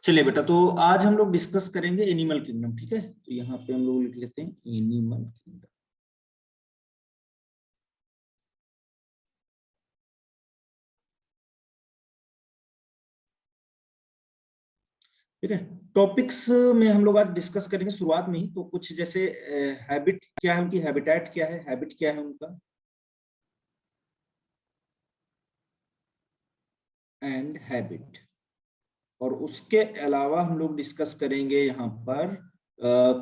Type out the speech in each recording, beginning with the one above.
चलिए बेटा, तो आज हम लोग डिस्कस करेंगे एनिमल किंगडम। ठीक है, तो यहाँ पे हम लोग लिख लेते हैं एनिमल किंगडम। ठीक है, टॉपिक्स में हम लोग आज डिस्कस करेंगे शुरुआत में ही। तो कुछ जैसे हैबिट क्या है उनकी, हैबिटेट क्या है, हैबिट क्या है उनका, एंड हैबिट। और उसके अलावा हम लोग डिस्कस करेंगे यहाँ पर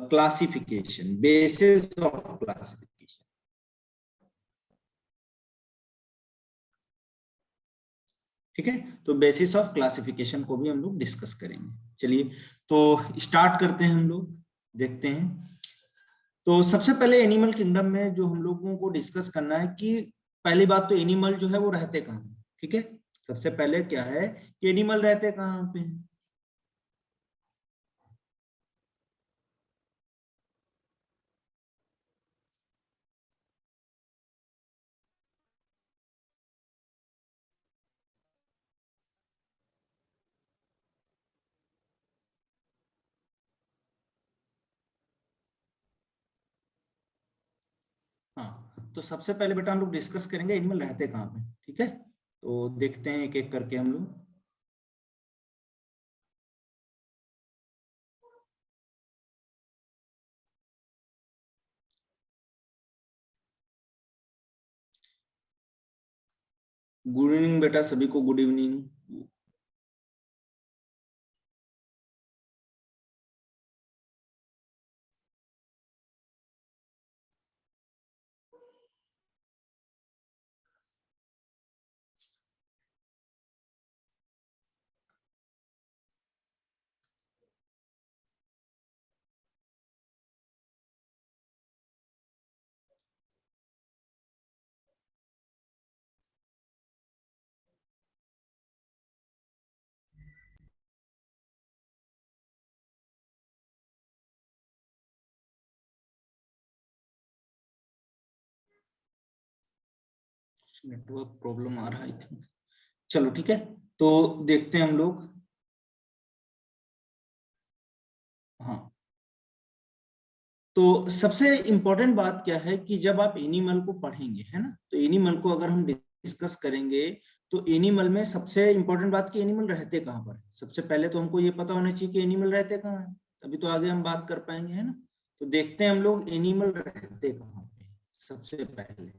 क्लासिफिकेशन, बेसिस ऑफ क्लासिफिकेशन। ठीक है, तो बेसिस ऑफ क्लासिफिकेशन को भी हम लोग डिस्कस करेंगे। चलिए तो स्टार्ट करते हैं हम लोग, देखते हैं। तो सबसे पहले एनिमल किंगडम में जो हम लोगों को डिस्कस करना है कि पहली बात तो एनिमल जो है वो रहते कहाँ हैं। ठीक है, सबसे पहले क्या है कि एनिमल रहते कहाँ पे हैं। हाँ, तो सबसे पहले बेटा हम लोग डिस्कस करेंगे एनिमल रहते कहाँ पे। ठीक है, तो देखते हैं एक एक करके हम लोग। गुड इवनिंग बेटा, सभी को गुड इवनिंग। नेटवर्क प्रॉब्लम आ रहा है। चलो ठीक है, तो देखते हैं हम लोग। हाँ, तो सबसे इंपॉर्टेंट बात क्या है कि जब आप एनिमल को पढ़ेंगे, है ना, तो एनिमल को अगर हम डिस्कस करेंगे तो एनिमल में सबसे इंपॉर्टेंट बात कि एनिमल रहते कहाँ पर है। सबसे पहले तो हमको ये पता होना चाहिए कि एनिमल रहते कहाँ है, तभी तो आगे हम बात कर पाएंगे, है ना। तो देखते हैं हम लोग एनिमल रहते कहाँ पे सबसे पहले।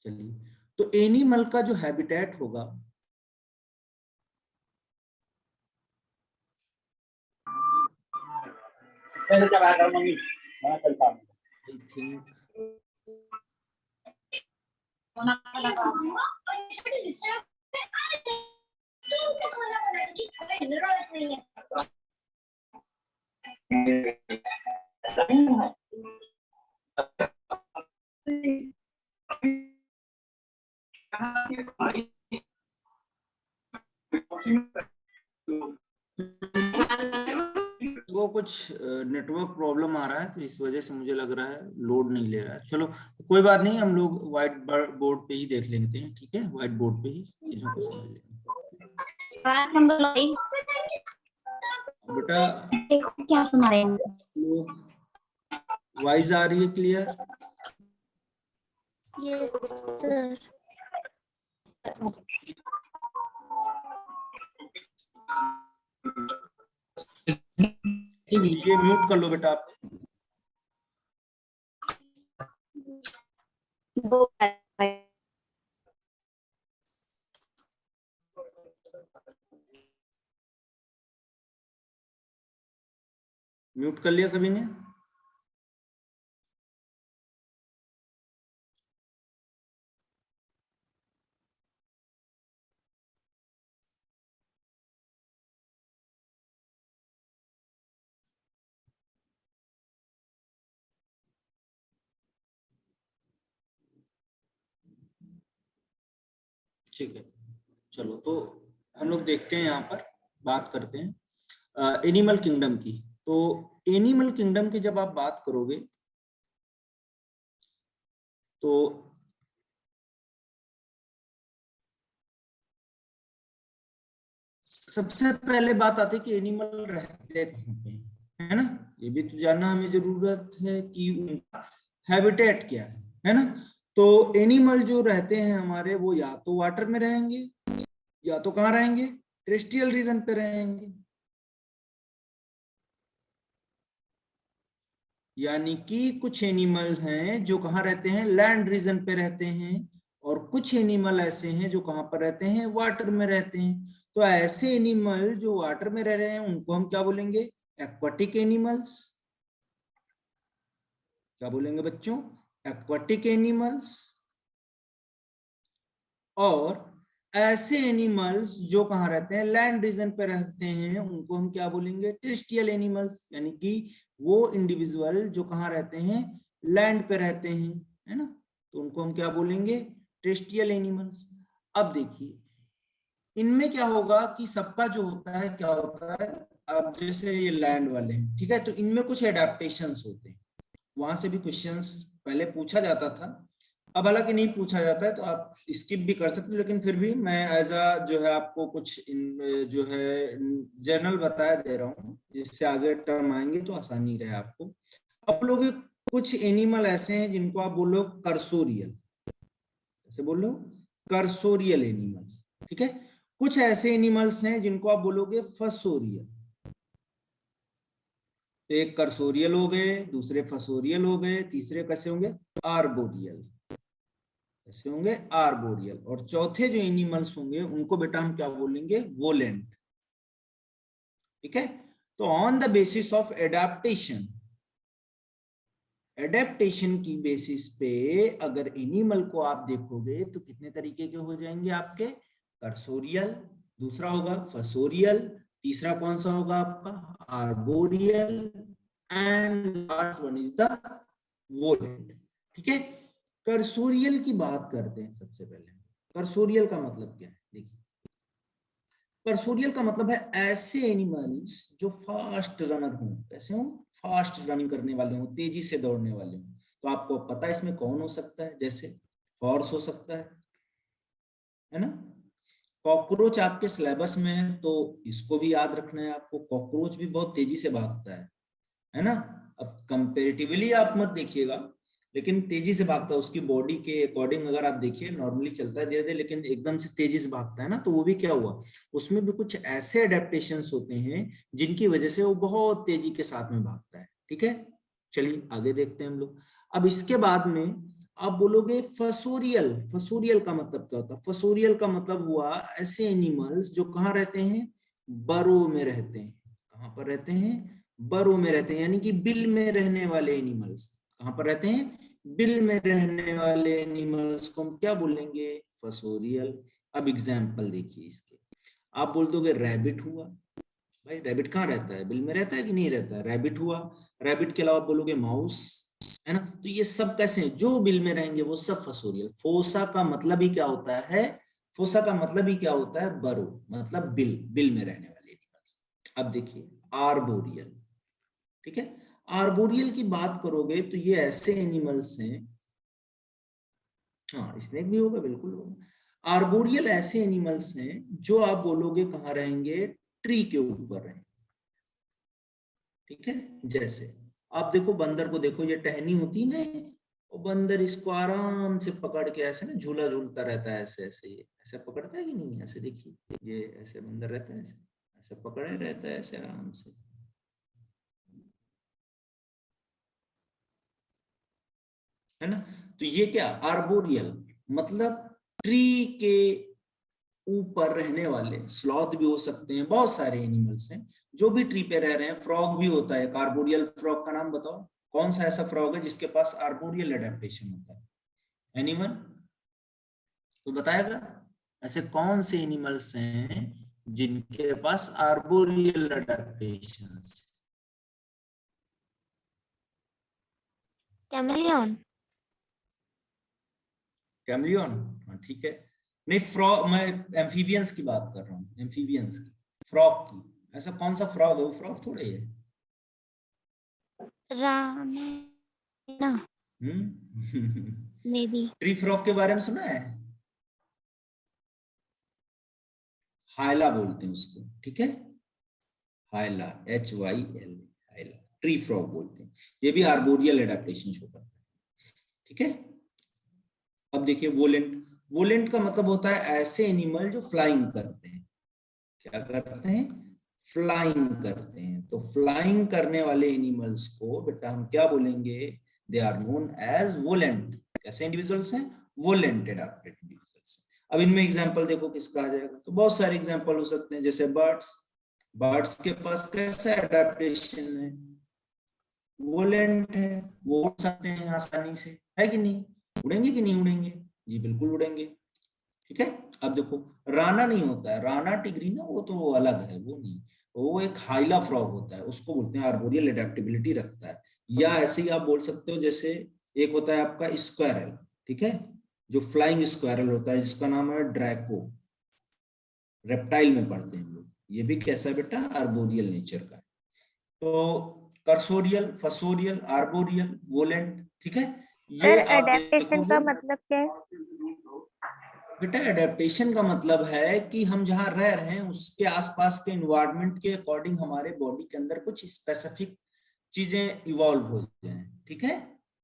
चलिए, तो एनिमल का जो हैबिटेट होगा, आई थिंक वो कुछ नेटवर्क प्रॉब्लम आ रहा है, तो इस वजह से मुझे लग रहा है लोड नहीं ले रहा है। चलो कोई बात नहीं, हम लोग व्हाइट बोर्ड पे ही देख लेते हैं। ठीक है, व्हाइट बोर्ड पे ही चीजों को समझ लेंगे। बेटा क्या सुना रहे हैं, वॉइस आ रही है क्लियर? Yes sir. ये म्यूट कर लो बेटा आप। म्यूट कर लिया सभी ने? ठीक है, चलो तो हम लोग देखते हैं, यहाँ पर बात करते हैं एनिमल किंगडम की। तो एनिमल किंगडम की जब आप बात करोगे तो सबसे पहले बात आती है कि एनिमल रहते कहाँ पे, है ना। ये भी तो जानना हमें जरूरत है कि उनका हैबिटेट क्या है ना। तो एनिमल जो रहते हैं हमारे, वो या तो वाटर में रहेंगे या तो कहाँ रहेंगे, टेरेस्ट्रियल रीजन पे रहेंगे। यानी कि कुछ एनिमल हैं जो कहाँ रहते हैं, लैंड रीजन पे रहते हैं, और कुछ एनिमल ऐसे हैं जो कहाँ पर रहते हैं, वाटर में रहते हैं। तो ऐसे एनिमल जो वाटर में रह रहे हैं उनको हम क्या बोलेंगे, एक्वाटिक एनिमल्स। क्या बोलेंगे बच्चों, एक्वाटिक एनिमल्स। और ऐसे एनिमल्स जो कहाँ रहते हैं, लैंड रीजन पे रहते हैं, उनको हम क्या बोलेंगे, टेरेस्ट्रियल एनिमल्स। यानी कि वो इंडिविजुअल जो कहाँ रहते हैं, लैंड पे रहते हैं, है ना, तो उनको हम क्या बोलेंगे, टेरेस्ट्रियल एनिमल्स। अब देखिए इनमें क्या होगा कि सबका जो होता है क्या होता है, अब जैसे ये लैंड वाले हैं, ठीक है, तो इनमें कुछ एडेप्टेशंस होते हैं। वहां से भी क्वेश्चंस पहले पूछा जाता था, अब हालांकि नहीं पूछा जाता है तो आप स्किप भी कर सकते हो, लेकिन फिर भी मैं एज अ जो है आपको कुछ जो है जनरल बताया दे रहा हूँ, जिससे आगे टर्म आएंगे तो आसानी रहे आपको। अब लोग कुछ एनिमल ऐसे हैं जिनको आप बोलो कर्सोरियल, ऐसे बोलो कर्सोरियल एनिमल, ठीक है। कुछ ऐसे एनिमल्स हैं जिनको आप बोलोगे फसोरियल। तो एक कर्सोरियल हो गए, दूसरे फसोरियल हो गए, तीसरे कैसे होंगे, आर्बोरियल, ऐसे होंगे आर्बोरियल। और चौथे जो एनिमल्स होंगे उनको बेटा हम क्या बोलेंगे, वोलेंट, ठीक है। तो on the basis of adaptation, adaptation की बेसिस पे अगर एनिमल को आप देखोगे तो कितने तरीके के हो जाएंगे आपके, कर्सोरियल, दूसरा होगा फसोरियल, तीसरा कौन सा होगा आपका, arboreal, and last one is the वोलेंट, ठीक है। कर्सोरियल की बात करते हैं सबसे पहले। कर्सोरियल का मतलब क्या है, देखिए कर्सोरियल का मतलब है ऐसे एनिमल्स जो फास्ट रनर हो, कैसे हो, फास्ट रनिंग करने वाले हो, तेजी से दौड़ने वाले हो। तो आपको पता है इसमें कौन हो सकता है, जैसे हॉर्स हो सकता है ना। कॉकरोच आपके सिलेबस में है तो इसको भी याद रखना है आपको, कॉकरोच भी बहुत तेजी से भागता है ना। अब कंपेरेटिवली आप मत देखिएगा, लेकिन तेजी से भागता है, उसकी बॉडी के अकॉर्डिंग अगर आप देखिए नॉर्मली चलता है धीरे धीरे, लेकिन एकदम से तेजी से भागता है ना, तो वो भी क्या हुआ, उसमें भी कुछ ऐसे एडेप्टेशंस होते हैं जिनकी वजह से वो बहुत तेजी के साथ में भागता है, ठीक है। चलिए आगे देखते हैं हम लोग। अब इसके बाद में आप बोलोगे फसोरियल, फसोरियल का मतलब क्या होता है, फसोरियल का मतलब हुआ ऐसे एनिमल्स जो कहाँ रहते हैं, बरो में रहते हैं। कहाँ पर रहते हैं, बरो में रहते हैं, यानी कि बिल में रहने वाले एनिमल्स। कहाँ पर रहते हैं, बिल में रहने वाले एनिमल्स को हम क्या बोलेंगे, फसोरियल। अब एग्जाम्पल देखिए इसके, आप बोल दोगे रैबिट हुआ, भाई रैबिट कहाँ रहता है, बिल में रहता है कि नहीं रहता है, रैबिट हुआ। रैबिट के अलावा बोलोगे माउस, है ना। तो ये सब कैसे हैं, जो बिल में रहेंगे वो सब फसोरियल। फोसा का मतलब ही क्या होता है, फोसा का मतलब ही क्या होता है, बरो, मतलब बिल, बिल में रहने वाले एनिमल्स। अब देखिए आर्बोरियल, ठीक है। आर्बोरियल की बात करोगे तो ये ऐसे एनिमल्स हैं, हाँ स्नेक भी होगा, बिल्कुल होगा। आर्बोरियल ऐसे एनिमल्स हैं जो आप बोलोगे कहाँ रहेंगे, ट्री के ऊपर रहेंगे, ठीक है। जैसे आप देखो बंदर को देखो, ये टहनी होती है ना, वो बंदर इसको आराम से पकड़ के ऐसे ना झूला झूलता रहता है, ऐसे ऐसे, ये ऐसे पकड़ता है कि नहीं, ऐसे देखिए ये ऐसे बंदर रहता है, ऐसे ऐसे पकड़े रहता है ऐसे आराम से, है ना। तो ये क्या, आर्बोरियल मतलब ट्री के ऊपर रहने वाले, स्लॉथ भी हो सकते हैं, बहुत सारे एनिमल्स हैं जो भी ट्री पे रह रहे हैं। फ्रॉग भी होता है, आर्बोरियल फ्रॉग का नाम बताओ, कौन सा ऐसा फ्रॉग है जिसके पास आर्बोरियल एडेप्टेशन होता है, एनीवन तो बताएगा, ऐसे कौन से एनिमल्स हैं जिनके पास आर्बोरियल एडेप्टेशन। कैमलियन। कैमलियन, हाँ ठीक है। नहीं फ्रॉग, मैं एम्फीबियंस की बात कर रहा हूँ, एम्फीबियंस की, फ्रॉग की। ऐसा कौन सा फ्रॉग है, वो फ्रॉग थोड़े है। Rana may be. Tree frog के बारे में सुना है, हाइला बोलते हैं उसको, ठीक है, हाइला, HYL, हाइला, ट्री फ्रॉग बोलते हैं। ये भी आर्बोरियल एडेप्टेशन शो करता है, ठीक है। अब देखिए वोलेंट, वोलेंट का मतलब होता है ऐसे एनिमल जो फ्लाइंग करते हैं। क्या करते हैं? फ्लाइंग करते हैं। तो फ्लाइंग करने वाले एनिमल्स को बेटा हम क्या बोलेंगे? They are known as volant. कैसे इंडिविजुअल्स हैं? Volant adapted individuals. अब इनमें एग्जांपल देखो किसका आ जाएगा, तो बहुत सारे एग्जांपल हो सकते हैं, जैसे बर्ड्स। बर्ड्स के पास कैसा एडेप्टेशन है? वोलेंट है, वो उड़ सकते हैं आसानी से, है कि नहीं? उड़ेंगे कि नहीं उड़ेंगे? जी बिल्कुल उड़ेंगे, ठीक है। अब देखो राना नहीं होता है, राना टिगरी ना, वो तो अलग है, वो नहीं, वो एक हाइला फ्रॉग होता है, उसको बोलते हैं आर्बोरियल एडेप्टेबिलिटी रखता है। या ऐसे ही आप बोल सकते हो, जैसे एक होता है आपका स्क्वायरल, ठीक है, जो फ्लाइंग स्क्वायरल होता है, जिसका नाम है ड्रैको, रेप्टाइल में पढ़ते हैं हम लोग। ये भी कैसा है बेटा? आर्बोरियल नेचर का है। तो कर्सोरियल, फसोरियल, आर्बोरियल, वोलेंट, ठीक है। ये सर आप एडेप्टेशन देखोगे का मतलब क्या है? बेटा, एडेप्टेशन का मतलब है कि हम जहां रह रहे हैं उसके आसपास के एनवायरनमेंट के अकॉर्डिंग हमारे बॉडी के अंदर कुछ स्पेसिफिक चीजें इवॉल्व हो जाएं, ठीक है,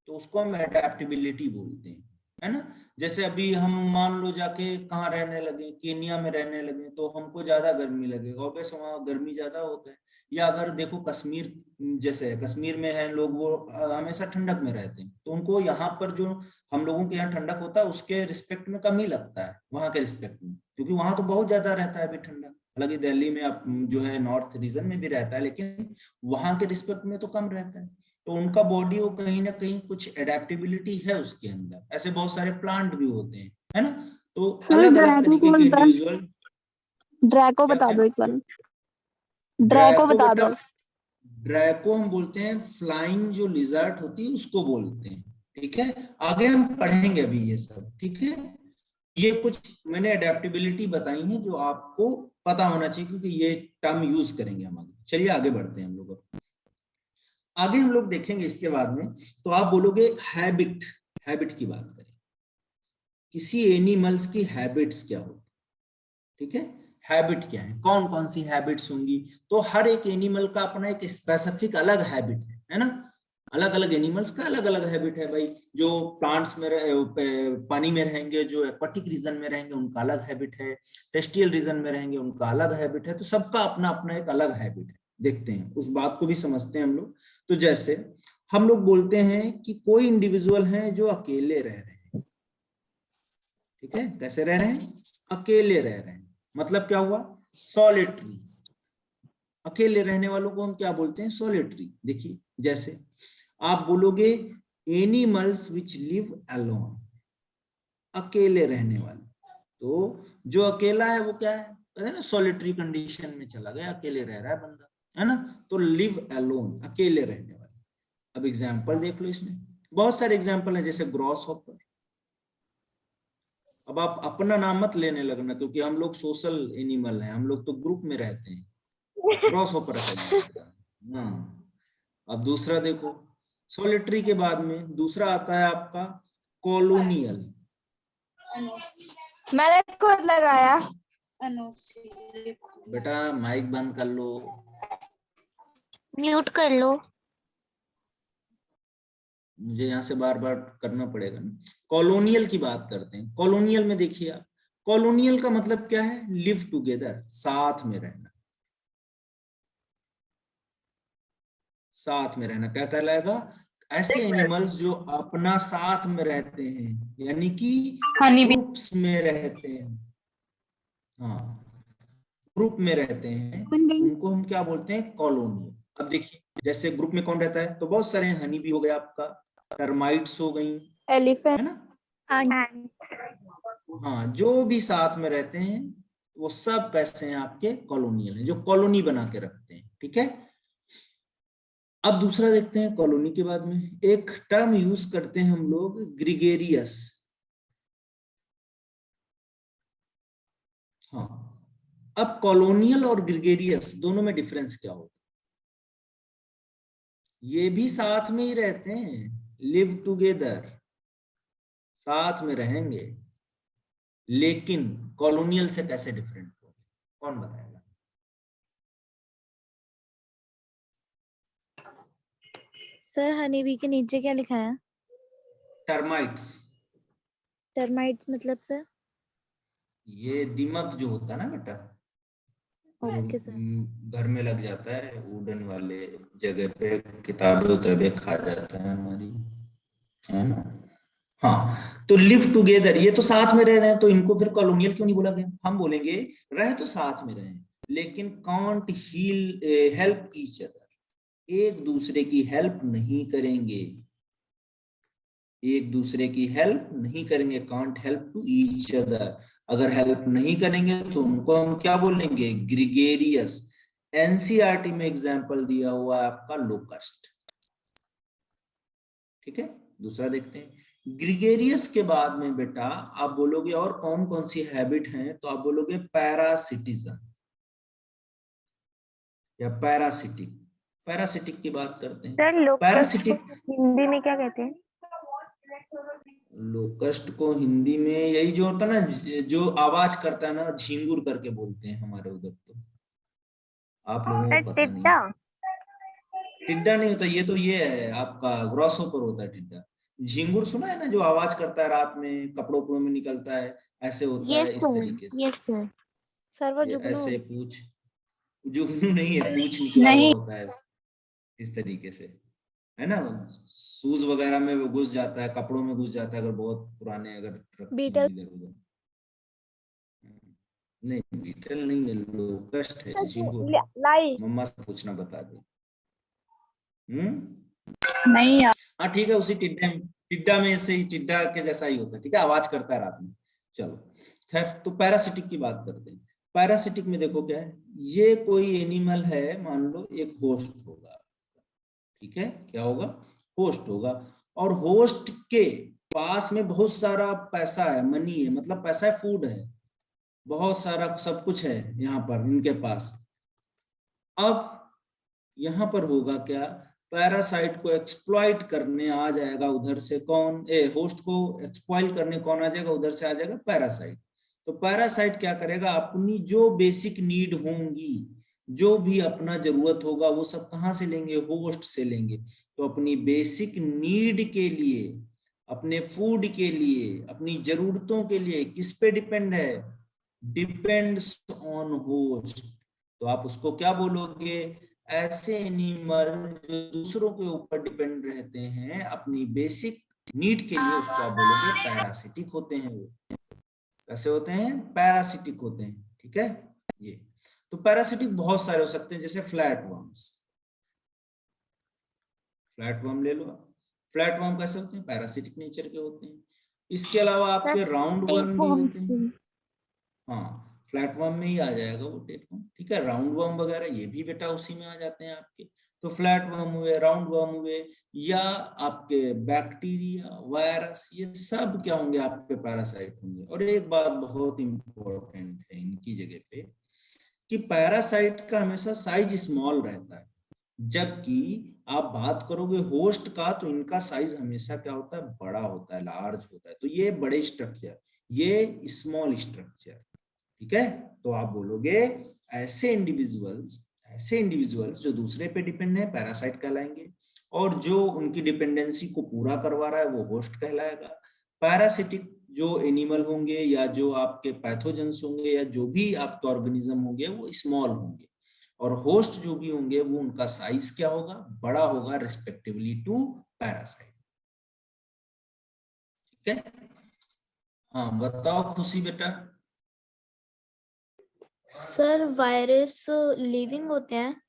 तो उसको हम एडेप्टेबिलिटी बोलते हैं, है ना। जैसे अभी हम मान लो जाके कहाँ रहने लगे, केनिया में रहने लगे, तो हमको ज्यादा गर्मी लगेगा, ऑब्वियस वहाँ गर्मी ज्यादा होता है। या अगर देखो कश्मीर, जैसे कश्मीर में है लोग, वो हमेशा ठंडक में रहते हैं, तो उनको यहाँ पर जो हम लोगों के यहाँ ठंडक होता है उसके रिस्पेक्ट में कम ही लगता है वहां के रिस्पेक्ट में, क्योंकि वहां तो बहुत ज्यादा रहता है अभी ठंडा। हालांकि दिल्ली में आप जो है नॉर्थ रीजन में भी रहता है, लेकिन वहां के रिस्पेक्ट में तो कम रहता है। तो उनका बॉडी वो कहीं ना कहीं कुछ एडेप्टेबिलिटी है उसके अंदर। ऐसे बहुत सारे प्लांट भी होते हैं, है ना। तो सर अलग अलग ड्रैगो तरीके कौन के होता है? इंडिविजुअल। ड्रैको क्या बता क्या? दो एक बार। ड्रैको ड्रैको बता बेटा, दो। ड्रैको हम बोलते हैं फ्लाइंग जो लिजर्ट होती है उसको बोलते हैं, ठीक है। आगे हम पढ़ेंगे अभी ये सब, ठीक है। ये कुछ मैंने एडेप्टेबिलिटी बताई है जो आपको पता होना चाहिए, क्योंकि ये टर्म यूज करेंगे हम आगे। चलिए आगे बढ़ते हैं हम लोग। आगे हम लोग देखेंगे इसके बाद में, तो आप बोलोगे हैबिट, हैबिट की बात करें, किसी एनिमल्स की हैबिट्स क्या होती, ठीक है। हैबिट क्या है, कौन कौन सी हैबिट्स होंगी? तो हर एक एनिमल का अपना एक स्पेसिफिक अलग हैबिट है ना। अलग अलग एनिमल्स का अलग अलग हैबिट है भाई। जो प्लांट्स में पानी में रहेंगे, जो एक्वाटिक रीजन में रहेंगे उनका अलग हैबिट है, टेरेस्ट्रियल रीजन में रहेंगे उनका अलग हैबिट है। तो सबका अपना अपना एक अलग हैबिट है। देखते हैं उस बात को भी समझते हैं हम लोग। तो जैसे हम लोग बोलते हैं कि कोई इंडिविजुअल है जो अकेले रह रहे हैं, ठीक है। कैसे रह रहे हैं? अकेले रह रहे हैं। मतलब क्या हुआ? सॉलिटरी। अकेले रहने वालों को हम क्या बोलते हैं? सॉलिटरी। देखिए जैसे आप बोलोगे एनिमल्स विच लिव अलोन, अकेले रहने वाले। तो जो अकेला है वो क्या है? कहते हैं ना सॉलिटरी कंडीशन में चला गया, अकेले रह रहा है बंदा, है ना। तो लिव अलोन, अकेले रहने वाले। अब एग्जाम्पल देख लो, इसमें बहुत सारे एग्जाम्पल है, जैसे ग्रॉस हॉपर। अब आप अपना नाम मत लेने लगना, क्योंकि हम लोग सोशल एनिमल हैं, हम लोग तो ग्रुप में रहते हैं। ग्रॉस हॉपर अकेला। हाँ। अब दूसरा देखो, सॉलिटरी के बाद में दूसरा आता है आपका कॉलोनियल। मैंने खुद लगाया। बेटा माइक बंद कर लो। म्यूट कर लो। मुझे यहाँ से बार बार करना पड़ेगा ना। कॉलोनियल की बात करते हैं। कॉलोनियल में देखिए आप, कॉलोनियल का मतलब क्या है? लिव टुगेदर, साथ में रहना। साथ में रहना क्या कहलाएगा? ऐसे एनिमल्स जो अपना साथ में रहते हैं, यानी कि ग्रुप्स में रहते हैं। हाँ, ग्रुप में रहते हैं, बन गई। उनको हम क्या बोलते हैं? कॉलोनी। अब देखिए जैसे ग्रुप में कौन रहता है, तो बहुत सारे हनी भी हो गया आपका, टर्माइट्स हो गई, एलिफेंट। है ना। हाँ, जो भी साथ में रहते हैं वो सब कैसे हैं? आपके कॉलोनियल हैं, जो कॉलोनी बना के रखते हैं, ठीक है। अब दूसरा देखते हैं, कॉलोनी के बाद में एक टर्म यूज करते हैं हम लोग, ग्रिगेरियस। हाँ, अब कॉलोनियल और ग्रिगेरियस दोनों में डिफरेंस क्या होगा? ये भी साथ में ही रहते हैं, लिव टुगेदर, साथ में रहेंगे, लेकिन कॉलोनियल से कैसे डिफरेंट होंगे? कौन बताएगा? सर हनी बी के नीचे क्या लिखा है? टर्माइट्स। टर्माइट्स मतलब सर? ये दीमक जो होता है ना बेटा, जो ओके सर। घर में लग जाता है, वुडन वाले जगह पे किताबें उताबें खा जाता है हमारी, है ना। हाँ, तो लिव टुगेदर, ये तो साथ में रह रहे हैं, तो इनको फिर कॉलोनियल क्यों नहीं बोला गया? हम बोलेंगे रह तो साथ में रहे, लेकिन can't heal help each other, एक दूसरे की हेल्प नहीं करेंगे, एक दूसरे की हेल्प नहीं करेंगे, can't help to each other. अगर हेल्प नहीं करेंगे तो उनको हम क्या बोलेंगे? ग्रिगेरियस। एनसीईआरटी में एग्जांपल दिया हुआ है आपका लोकस्ट। ठीक है, दूसरा देखते हैं। ग्रिगेरियस के बाद में बेटा आप बोलोगे और कौन कौन सी हैबिट हैं, तो आप बोलोगे पैरासिटिज्म या पैरासिटिक। पैरासिटिक की बात करते हैं। सर लोकस्ट पैरासिटिक, हिंदी में क्या कहते हैं? लोकस्ट को हिंदी में यही जो होता है ना, जो आवाज करता है ना, झिंगुर करके बोलते हैं हमारे उधर, तो आप लोगों सर को पता नहीं। टिड्डा। टिड्डा नहीं होता, ये तो ये है आपका ग्रॉसहोपर होता है टिड्डा। झिंगुर सुना है ना, जो आवाज करता है रात में, कपड़ों उपड़ों में निकलता है, ऐसे होता है यस इस सर, तरीके से। Yes sir. सर वो ये जुगनू। ऐसे पूछ, जुगनू नहीं है, पूछ निकला हुआ नहीं। होता है इस तरीके से, है ना। शूज वगैरह में वो घुस जाता है, कपड़ों में घुस जाता है, अगर बहुत पुराने अगर रखते हैं बीटल। इधर उधर। नहीं, बीटल नहीं है, लोकस्ट है, झिंगुर। लाइस। मम्मा से पूछना बता दे। नहीं यार। हाँ ठीक है, उसी टिड्डा टिड्डा में से ही, टिड्डा के जैसा ही होता है, ठीक है, आवाज करता है रात में। चलो खैर, तो पैरासिटिक की बात करते हैं। पैरासिटिक में देखो क्या है, ये कोई एनिमल है, मान लो एक होस्ट होगा, ठीक है, क्या होगा? होस्ट होगा, और होस्ट के पास में बहुत सारा पैसा है, मनी है, मतलब पैसा है, फूड है, बहुत सारा सब कुछ है यहाँ पर इनके पास। अब यहाँ पर होगा क्या? पैरासाइट को एक्सप्लॉइट करने आ जाएगा उधर से कौन? होस्ट को एक्सप्लॉइट करने कौन आ जाएगा? उधर से आ जाएगा पैरासाइट। तो पैरासाइट क्या करेगा? अपनी जो बेसिक नीड होंगी, जो भी अपना जरूरत होगा, वो सब कहाँ से लेंगे? होस्ट से लेंगे। तो अपनी बेसिक नीड के लिए, अपने फूड के लिए, अपनी जरूरतों के लिए किस पे डिपेंड है? Depends on host. तो आप उसको क्या बोलोगे? ऐसे एनिमल जो दूसरों के ऊपर डिपेंड रहते हैं अपनी बेसिक नीड के लिए, उसको आप बोलोगे पैरासिटिक होते हैं। वो कैसे होते हैं? पैरासिटिक होते हैं, ठीक है। ये तो पैरासिटिक बहुत सारे हो सकते हैं, जैसे फ्लैट वर्म्स। फ्लैट वर्म ले लो आप। फ्लैट वर्म कैसे होते हैं? पैरासिटिक नेचर के होते हैं। इसके अलावा आपके राउंड वर्म भी होते हैं। हाँ, फ्लैट वर्म में ही आ जाएगा वो टेपवर्म, ठीक है। राउंड वर्म वगैरह ये भी बेटा उसी में आ जाते हैं आपके। तो फ्लैट वर्म हुए, राउंड वर्म हुए, या आपके बैक्टीरिया, वायरस, ये सब क्या होंगे? आपके पैरासाइट होंगे। और एक बात बहुत इंपॉर्टेंट है इनकी जगह पे, कि पैरासाइट का हमेशा साइज स्मॉल रहता है, जबकि आप बात करोगे होस्ट का, तो इनका साइज हमेशा क्या होता है? बड़ा होता है, लार्ज होता है। तो ये बड़े स्ट्रक्चर, ये स्मॉल स्ट्रक्चर, ठीक है। तो आप बोलोगे ऐसे इंडिविजुअल्स जो दूसरे पे डिपेंड है, पैरासाइट कहलाएंगे, और जो उनकी डिपेंडेंसी को पूरा करवा रहा है, वो होस्ट कहलाएगा। पैरासिटिक जो एनिमल होंगे, या जो आपके पैथोजेंस होंगे, या जो भी आपके ऑर्गेनिज्म होंगे, वो स्मॉल होंगे, और होस्ट जो भी होंगे, वो उनका साइज क्या होगा? बड़ा होगा, रिस्पेक्टिवली टू पैरासाइट, ठीक है। हाँ बताओ खुशी बेटा। सर वायरस लिविंग होते हैं?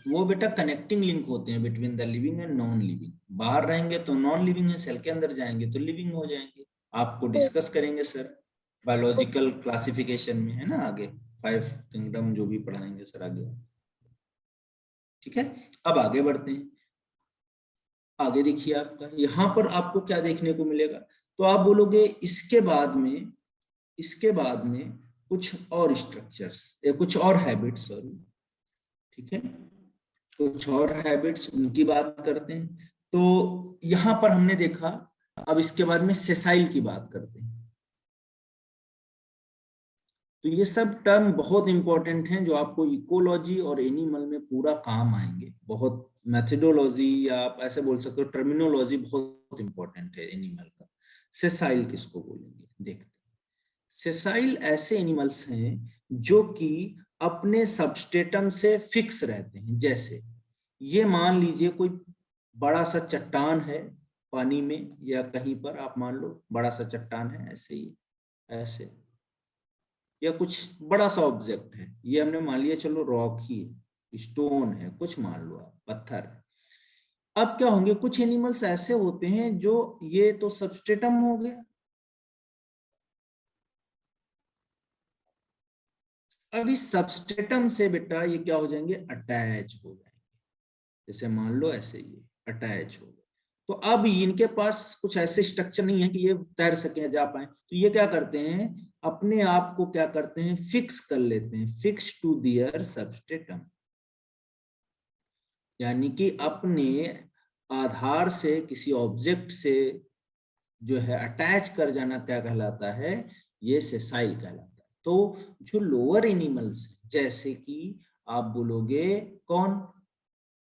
वो बेटा कनेक्टिंग लिंक होते हैं between the living and non living. बाहर रहेंगे तो नॉन लिविंग है, सेल के अंदर जाएंगे तो लिविंग हो जाएंगे। आपको डिस्कस करेंगे सर बायोलॉजिकल क्लासिफिकेशन में, है ना, आगे 5 किंगडम जो भी पढ़ाएंगे सर आगे, ठीक है। अब आगे बढ़ते हैं। आगे देखिए, आपका यहाँ पर आपको क्या देखने को मिलेगा? तो आप बोलोगे इसके बाद में कुछ और स्ट्रक्चर्स, कुछ और हैबिट्स, सॉरी, ठीक है, कुछ और हैबिट्स उनकी बात करते हैं। तो यहां पर हमने देखा, अब इसके बाद में सेसाइल की बात करते हैं। तो ये सब टर्म बहुत इंपॉर्टेंट हैं जो आपको इकोलॉजी और एनिमल में पूरा काम आएंगे। बहुत मेथडोलॉजी या आप ऐसे बोल सकते हो टर्मिनोलॉजी बहुत इंपॉर्टेंट है एनिमल का। सेसाइल किसको बोलेंगे देखते हैं। सेसाइल ऐसे एनिमल्स हैं जो कि अपने सबस्टेटम से फिक्स रहते हैं। जैसे ये मान लीजिए कोई बड़ा सा चट्टान है पानी में या कहीं पर, आप मान लो बड़ा सा चट्टान है ऐसे ही, ऐसे, या कुछ बड़ा सा ऑब्जेक्ट है, ये हमने मान लिया चलो रॉक ही है, स्टोन है, कुछ मान लो आप, पत्थर है। अब क्या होंगे, कुछ एनिमल्स ऐसे होते हैं जो, ये तो सबस्टेटम हो गया, अब इस सबस्टेटम से बेटा ये क्या हो जाएंगे, अटैच हो जाएंगे। जैसे मान लो ऐसे ये अटैच हो गए, तो अब इनके पास कुछ ऐसे स्ट्रक्चर नहीं है कि ये तैर सके जा पाए, तो ये क्या करते हैं, अपने आप को क्या करते हैं, फिक्स कर लेते हैं, फिक्स टू दियर सबस्टेटम, यानी कि अपने आधार से किसी ऑब्जेक्ट से जो है अटैच कर जाना क्या कहलाता है, ये सेसाइल कहलाता है। तो जो लोअर एनिमल्स जैसे कि आप बोलोगे कौन,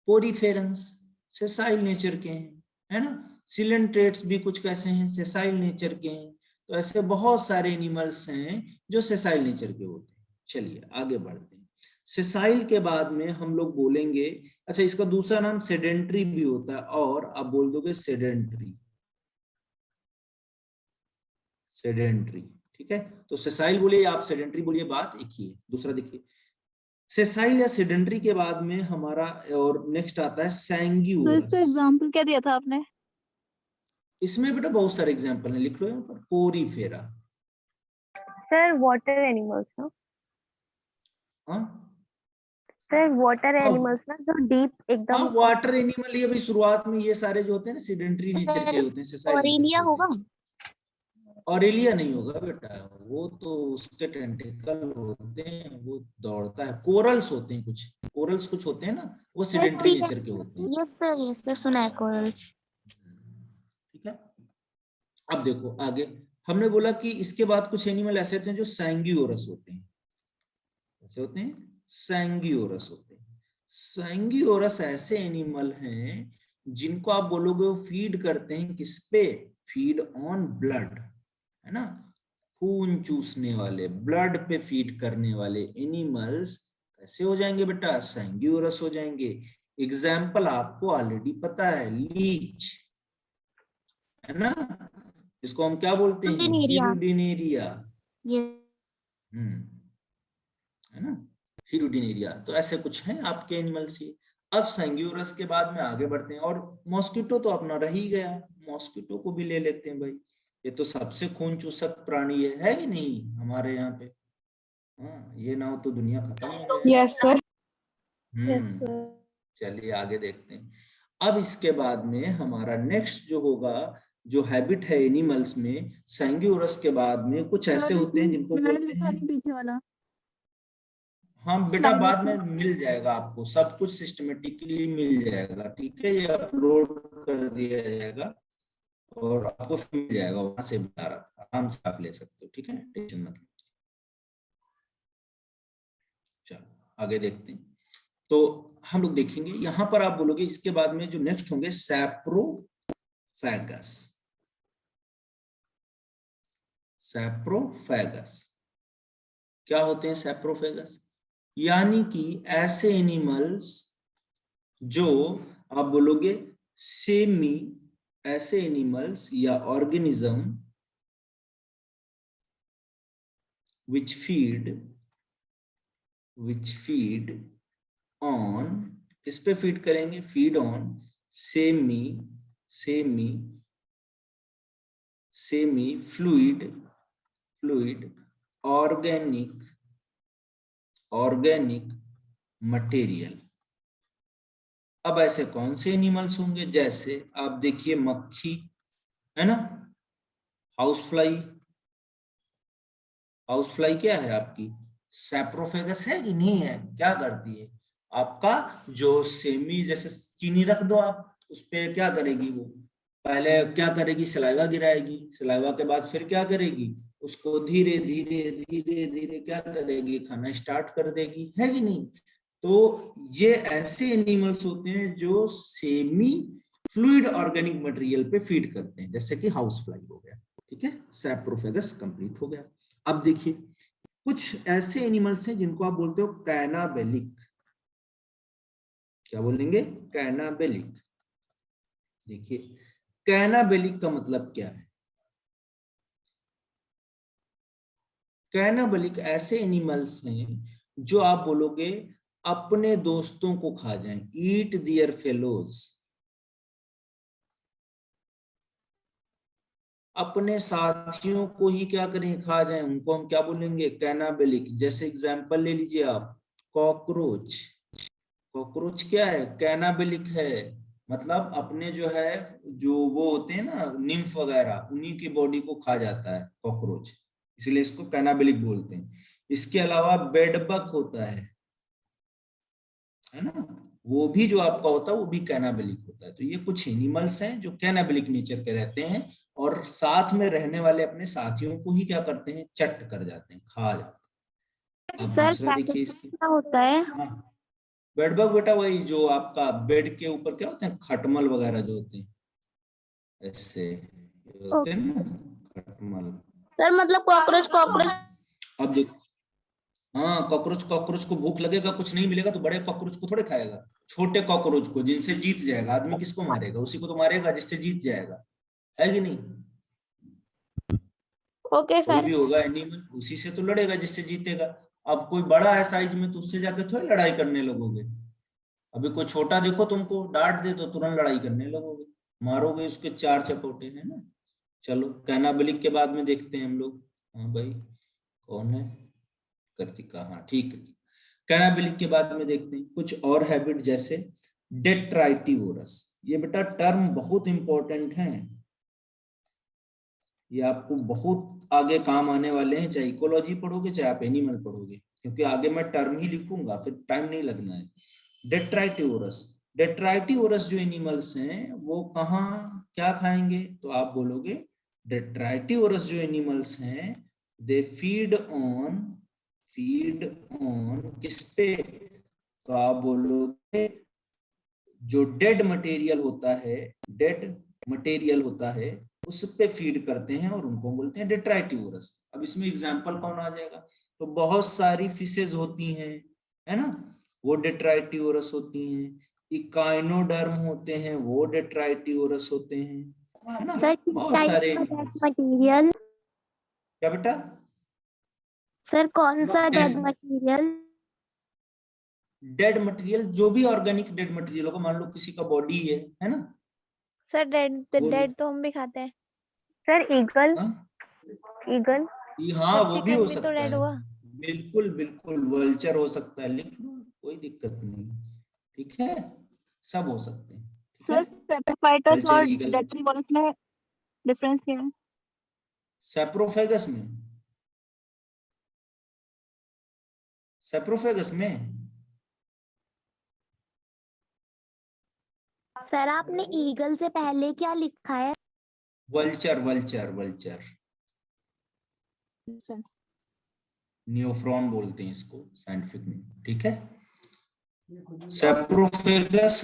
पोरीफेरंस, सेसाइल नेचर के हैं, है ना। सिलेंट्रेट्स भी कुछ कैसे हैं, सेसाइल नेचर के हैं। तो ऐसे बहुत सारे एनिमल्स हैं जो सेसाइल नेचर के होते हैं। चलिए आगे बढ़ते हैं। सेसाइल के बाद में हम लोग बोलेंगे, अच्छा इसका दूसरा नाम सेडेंट्री भी होता है, और आप बोल दोगे सेडेंट्री, सेडेंट्री, ठीक है। तो सेसाइल बोलिए आप सेडेंट्री बोलिए, बात एक ही है। दूसरा देखिए, सेसाइल या सेडेंट्री के बाद में हमारा और नेक्स्ट आता है तो सैंग्यूरस। इसका एग्जाम्पल क्या दिया था आपने? इसमें बेटा बहुत सारे एग्जांपल हैं, लिख लो यहाँ पर। पोरीफेरा, सर वाटर एनिमल्स ना, हाँ सर वाटर हाँ एनिमल्स ना जो डीप एकदम। वाटर एनिमल, ये भाई शुरुआत में ये सारे जो होते हैं ना सेडेंट्री नेचर के होते हैं, सेसाइल नेचर के ऑरेलिया होते होगा। हैं। ऑरेलिया नहीं होगा बेटा, वो तो उसके टेंटिकल होते हैं, वो दौड़ता है। कोरल्स होते हैं कुछ, कोरल्स कुछ होते हैं ना, वो सेडेंट्री नेचर के होते हैं। यस सर सुना है कोरल्स। ठीक है। अब देखो आगे, हमने बोला कि इसके बाद कुछ एनिमल ऐसे होते हैं जो सैंग्यूरस होते हैं। ऐसे होते हैं, सैंग्यूरस होते हैं। सैंग्यूरस ऐसे एनिमल हैं जिनको आप बोलोगे वो फीड करते हैं किस पे, फीड ऑन ब्लड, है ना, खून चूसने वाले, ब्लड पे फीड करने वाले एनिमल्स ऐसे हो जाएंगे बेटा, सैंग्यूरस हो जाएंगे। एग्जाम्पल आपको ऑलरेडी पता है, लीच, है ना, इसको हम क्या बोलते हैं, हिरुडिनेरिया। हिरुडिनेरिया, ये है ना, हिरुडिनेरिया। तो ऐसे कुछ हैं आपके एनिमल्स ही। अब सैंग्यूरस के बाद में आगे बढ़ते हैं, और मॉस्किटो तो अपना रह ही गया, मॉस्किटो को भी ले लेते हैं भाई, ये तो सबसे खून चूसक प्राणी है कि नहीं हमारे यहाँ पे। हाँ, ये ना हो तो दुनिया खत्म हो गया। Yes sir. चलिए आगे देखते हैं। अब इसके बाद में हमारा नेक्स्ट जो होगा, जो हैबिट है एनिमल्स में, सैंग्यूरस के बाद में कुछ ऐसे होते हैं जिनको बोलते हैं, पीछे वाला हाँ बेटा बाद में मिल जाएगा आपको, सब कुछ सिस्टमेटिकली मिल जाएगा, ठीक है, ये अपलोड कर दिया जाएगा और आपको फिर मिल जाएगा, वहां से बता रहा, आराम से आप ले सकते हो, ठीक है, टेंशन मत लो। चलो आगे देखते हैं। तो हम लोग देखेंगे यहां पर, आप बोलोगे इसके बाद में जो नेक्स्ट होंगे सैप्रोफैगस। सैप्रोफैगस क्या होते हैं, सैप्रोफैगस यानी कि ऐसे एनिमल्स जो आप बोलोगे सेमी, ऐसे एनिमल्स या ऑर्गेनिज्म which feed on, किस पे फीड करेंगे, feed on semi fluid organic material. अब ऐसे कौन से एनिमल्स होंगे, जैसे आप देखिए मक्खी, है ना, हाउस फ्लाई क्या है आपकी, सैप्रोफेगस है कि नहीं है, क्या करती है, आपका जो सेमी, जैसे चीनी रख दो आप उस पे, क्या करेगी वो, पहले क्या करेगी, सलाइवा गिराएगी, सलाइवा के बाद फिर क्या करेगी, उसको धीरे धीरे धीरे धीरे क्या करेगी, खाना स्टार्ट कर देगी, है कि नहीं। तो ये ऐसे एनिमल्स होते हैं जो सेमी फ्लूइड ऑर्गेनिक मटेरियल पे फीड करते हैं, जैसे कि हाउस फ्लाई हो गया, ठीक है। सैप्रोफेगस कंप्लीट हो गया। अब देखिए कुछ ऐसे एनिमल्स हैं जिनको आप बोलते हो कैनाबेलिक। क्या बोलेंगे, कैनाबेलिक। देखिए कैनाबेलिक का मतलब क्या है। कैनाबेलिक ऐसे एनिमल्स हैं जो आप बोलोगे अपने दोस्तों को खा जाएं, ईट दियर फेलोज, अपने साथियों को ही क्या करें, खा जाएं, उनको हम क्या बोलेंगे, कैनाबेलिक। जैसे एग्जांपल ले लीजिए आप, कॉकरोच। कॉकरोच क्या है, कैनाबेलिक है, मतलब अपने जो है, जो वो होते हैं ना निम्फ वगैरह, उन्हीं की बॉडी को खा जाता है कॉकरोच, इसलिए इसको कैनाबेलिक बोलते हैं। इसके अलावा बेडबग होता है ना, वो भी जो आपका होता है वो भी कैनाबेलिक होता है। तो ये कुछ एनिमल्स हैं जो कैनाबेलिक नेचर के रहते हैं और साथ में रहने वाले अपने साथियों को ही क्या करते हैं, चट कर जाते हैं, खा जाते हैं। अब सर दूसरा देखिए इसकी, क्या होता है? हाँ बेडबग बेटा वही जो आपका बेड के ऊपर क्या होते हैं, खटमल वगैरह जो होते हैं, ऐसे होते हैं ना खटमल। सर मतलब कॉकरोच कॉकरोच अब देखो, हाँ कॉकरोच, कॉकरोच को भूख लगेगा, कुछ नहीं मिलेगा तो बड़े कॉकरोच को थोड़े खाएगा, छोटे कॉकरोच को जिनसे जीत जाएगा। आदमी किसको मारेगा, उसी को तो मारेगा जिससे जीत जाएगा, है कि नहीं। ओके कोई सर। भी होगा एनिमल उसी से तो लड़ेगा जिससे जीतेगा। अब कोई बड़ा है साइज में तो उससे जाकर थोड़ी लड़ाई करने लगोगे। अभी कोई छोटा देखो तुमको डांट दे तो तुरंत लड़ाई करने लगोगे, मारोगे उसके चार चपोटे, है ना। चलो कैनाबेलिक के बाद में देखते हैं हम लोग। हाँ भाई कौन है, कृतिका, हाँ ठीक है। कैनाबेलिक के बाद में देखते हैं कुछ और हैबिट, जैसे डेट्राइटिवोरस। ये बेटा टर्म बहुत इंपॉर्टेंट है, ये आपको बहुत आगे काम आने वाले हैं, चाहे इकोलॉजी पढ़ोगे चाहे आप एनिमल पढ़ोगे, क्योंकि आगे मैं टर्म ही लिखूंगा, फिर टाइम नहीं लगना है। डेट्राइटिवोरस, डेट्राइटिवोरस जो एनिमल्स हैं वो कहाँ क्या खाएंगे, तो आप बोलोगे डेट्राइटिवोरस जो एनिमल्स हैं दे फीड ऑन किस पे, तो आप बोलोगे जो डेड मटेरियल होता है, डेड मटेरियल होता है उस पे फीड करते हैं और उनको बोलते हैं डेट्राइटिवोरस। अब इसमें एग्जांपल कौन आ जाएगा, तो बहुत सारी फिशेज होती हैं, है ना, वो डेट्राइटिवोरस होती हैं। इकाइनोडर्म होते हैं वो डेट्राइटिवोरस होते हैं, है ना। सर बहुत सारे मटेरियल, क्या बेटा, सर कौन सा डेड मटेरियल? डेड मटेरियल जो भी ऑर्गेनिक डेड मटेरियल होगा, मान लो किसी का बॉडी है ना। सर डेड वो डेड तो हम भी खाते हैं। सर ईगल, हाँ ईगल। हाँ सर वो भी हो चिकन भी तो सकता डेड है, हुआ। बिल्कुल बिल्कुल, वल्चर हो सकता है, लिख लो कोई दिक्कत नहीं, ठीक है, सब हो सकते हैं, ठीक है। सर सेप्रोफाइटस वल्चर, और ईगल, डेट्रीवोरस में डिफरेंस क्या है? सैप्रोफेगस में, सैप्रोफेगस में सर आपने ईगल से पहले क्या लिखा है? Vulture, vulture vulture, difference. Neophron बोलते हैं इसको साइंटिफिक में, ठीक है। सैप्रोफेगस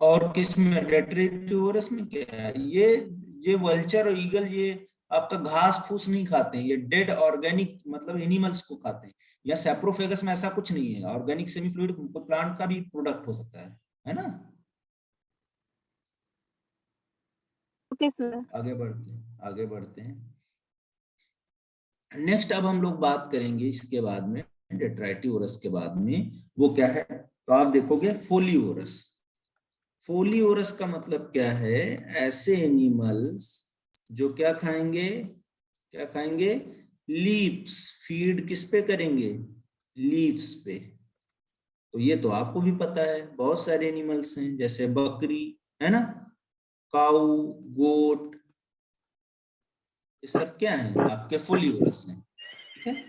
और किस में, डेट्रिटिवोरस में क्या है, ये वल्चर और ईगल ये आपका घास फूस नहीं खाते हैं, ये डेड ऑर्गेनिक मतलब एनिमल्स को खाते हैं। या सैप्रोफेगस में ऐसा कुछ नहीं है, ऑर्गेनिक सेमी फ्लूइड प्लांट का भी प्रोडक्ट हो सकता है ना। Okay sir. आगे बढ़ते हैं। नेक्स्ट अब हम लोग बात करेंगे इसके बाद में, डेट्राइटिवोरस के बाद में वो क्या है, तो आप देखोगे फोलियोरस। फोलियोरस का मतलब क्या है, ऐसे एनिमल्स जो क्या खाएंगे, क्या खाएंगे, लीव्स, फीड किस पे करेंगे, लीव्स पे। तो ये तो आपको भी पता है, बहुत सारे एनिमल्स हैं जैसे बकरी, है ना, काऊ, गोट, ये सब क्या है आपके फोलियोरस हैं, ठीक है।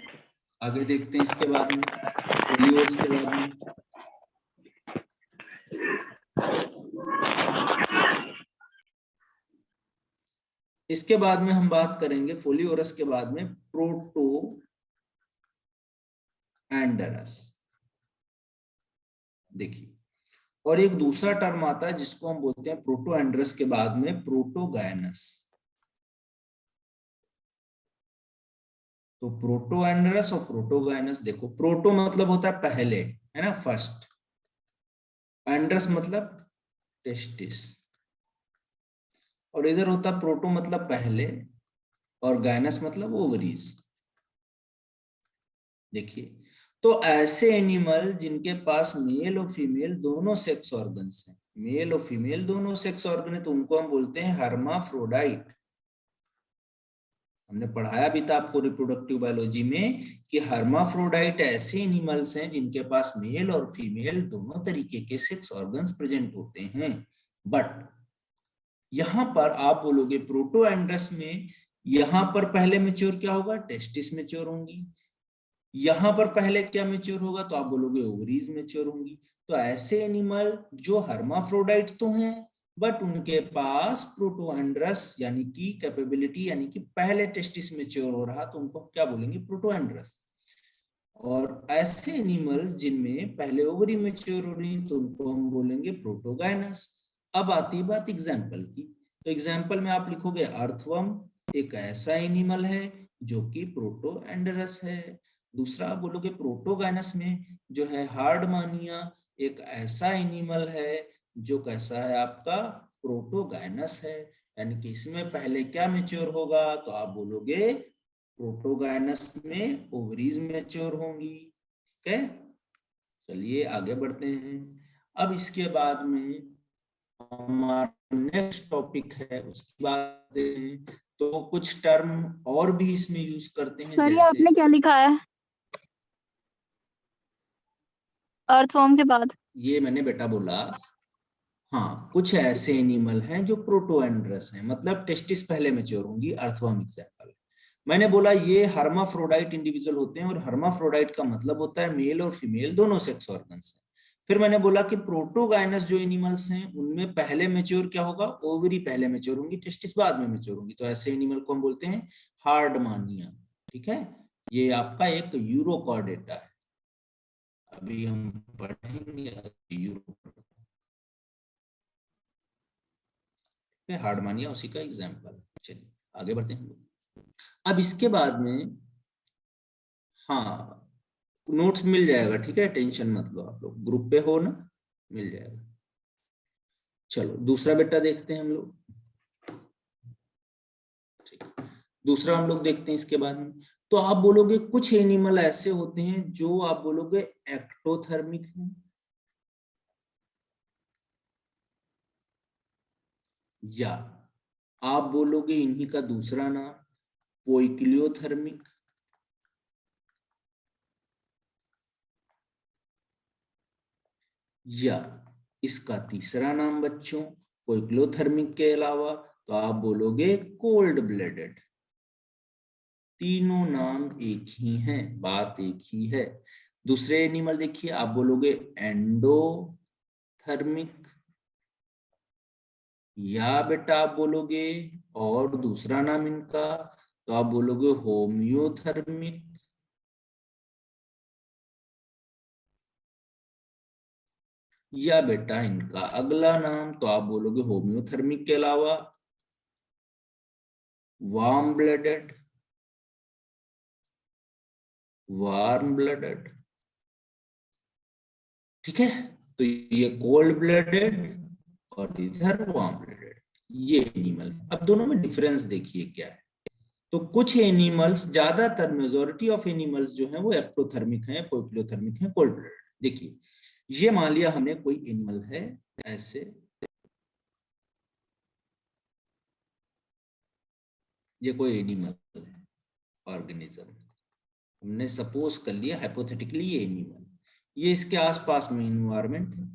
आगे देखते हैं इसके बाद में, फोलियोरस के बाद में इसके बाद में हम बात करेंगे फोलियोरस के बाद में प्रोटो एंडरस। देखिए, और एक दूसरा टर्म आता है जिसको हम बोलते हैं प्रोटो एंडरस के बाद में प्रोटोगायनस। तो प्रोटो एंडरस और प्रोटोगायनस, देखो प्रोटो मतलब होता है पहले, है ना, फर्स्ट। एंडरस मतलब टेस्टिस, और इधर होता प्रोटो मतलब पहले, और गायनस मतलब ओवरीज। देखिए, तो ऐसे एनिमल जिनके पास मेल और फीमेल दोनों सेक्स ऑर्गन्स हैं, मेल और फीमेल दोनों सेक्स ऑर्गन है, तो उनको हम बोलते हैं हर्माफ्रोडाइट। हमने पढ़ाया भी था आपको रिप्रोडक्टिव बायोलॉजी में कि हर्माफ्रोडाइट ऐसे एनिमल्स हैं जिनके पास मेल और फीमेल दोनों तरीके के सेक्स ऑर्गन्स प्रेजेंट होते हैं। बट यहां पर आप बोलोगे प्रोटो एंड्रस में, यहां पर पहले मेच्योर क्या होगा, टेस्टिस मेच्योर होंगी। यहां पर पहले क्या मेच्योर होगा, तो आप बोलोगे ओवरीज मेच्योर होंगी। तो ऐसे एनिमल जो हर्माफ्रोडाइट तो हैं, बट उनके पास प्रोटोएंड्रस यानी कि कैपेबिलिटी, यानी कि पहले टेस्टिस मेच्योर हो रहा, तो उनको क्या बोलेंगे, प्रोटोएंड्रस। और ऐसे एनिमल जिनमें पहले ओवरी मेच्योर हो रही, तो उनको हम बोलेंगे प्रोटोगायनस। अब आती बात एग्जाम्पल की, तो एग्जाम्पल में आप लिखोगे अर्थवर्म एक ऐसा एनिमल है जो कि प्रोटोएंडरस है। दूसरा आप बोलोगे प्रोटोगायनस में जो है हार्डमानिया एक ऐसा एनिमल है जो कैसा है, आपका प्रोटोगायनस है। यानी कि इसमें पहले क्या मेच्योर होगा, तो आप बोलोगे प्रोटोगायनस में ओवरीज मैच्योर होंगी। ठीक है, चलिए आगे बढ़ते हैं। अब इसके बाद में हमारा नेक्स्ट टॉपिक है, उसकी बात हैं। तो कुछ टर्म और भी इसमें यूज करते हैं, सर ये जैसे आपने क्या लिखा है अर्थवर्म के बाद? ये मैंने बेटा बोला, हाँ कुछ ऐसे एनिमल हैं जो प्रोटोएंड्रस हैं, मतलब टेस्टिस पहले मैच्योर होंगी, अर्थवर्म एग्जांपल। मैंने बोला ये हर्माफ्रोडाइट इंडिविजुअल होते हैं, और हर्माफ्रोडाइट का मतलब होता है मेल और फीमेल दोनों सेक्स ऑर्गन्स हैं। फिर मैंने बोला कि प्रोटोगायनस जो एनिमल्स हैं उनमें पहले मैच्योर क्या होगा, ओवरी पहले मैच्योर होंगी, टेस्टिस बाद में मैच्योर होंगी, तो ऐसे एनिमल को हम बोलते हैं हार्डमानिया। ठीक है, ये आपका एक यूरोकॉर्डेटा है, अभी हम पढ़ेंगे यूरोकॉर्डेटा, हार्डमानिया उसी का एग्जाम्पल। चलिए आगे बढ़ते हैं हम लोग। अब इसके बाद में, हाँ नोट्स मिल जाएगा, ठीक है, टेंशन मत लो, आप लोग ग्रुप पे हो ना, मिल जाएगा। चलो दूसरा बेटा देखते हैं हम लोग। ठीक, दूसरा हम लोग देखते हैं इसके बाद में। तो आप बोलोगे कुछ एनिमल ऐसे होते हैं जो आप बोलोगे एक्टोथर्मिक हैं, या आप बोलोगे इन्हीं का दूसरा नाम पोइक्लियोथर्मिक, या इसका तीसरा नाम बच्चों पोइक्लियोथर्मिक के अलावा तो आप बोलोगे कोल्ड ब्लडेड। तीनों नाम एक ही हैं, बात एक ही है। दूसरे एनिमल देखिए, आप बोलोगे एंडोथर्मिक, या बेटा आप बोलोगे और दूसरा नाम इनका, तो आप बोलोगे होम्योथर्मिक, या बेटा इनका अगला नाम, तो आप बोलोगे होम्योथर्मिक के अलावा वार्म ब्लडेड, वार्म ब्लडेड। ठीक है, तो ये कोल्ड ब्लडेड और इधर वार्म ब्लडेड, ये एनिमल। अब दोनों में डिफरेंस देखिए क्या है। तो कुछ एनिमल्स, ज्यादातर मेजोरिटी ऑफ एनिमल्स जो है वो एक्टोथर्मिक हैं, पोइक्लियोथर्मिक हैं, कोल्ड ब्लडेड। देखिए ये मान लिया हमने कोई एनिमल है ऐसे, ये कोई एनिमल है, ऑर्गेनिज्म, हमने सपोज कर लिया हाइपोथेटिकली ये एनिमल, ये इसके आसपास में इन्वायरमेंट है,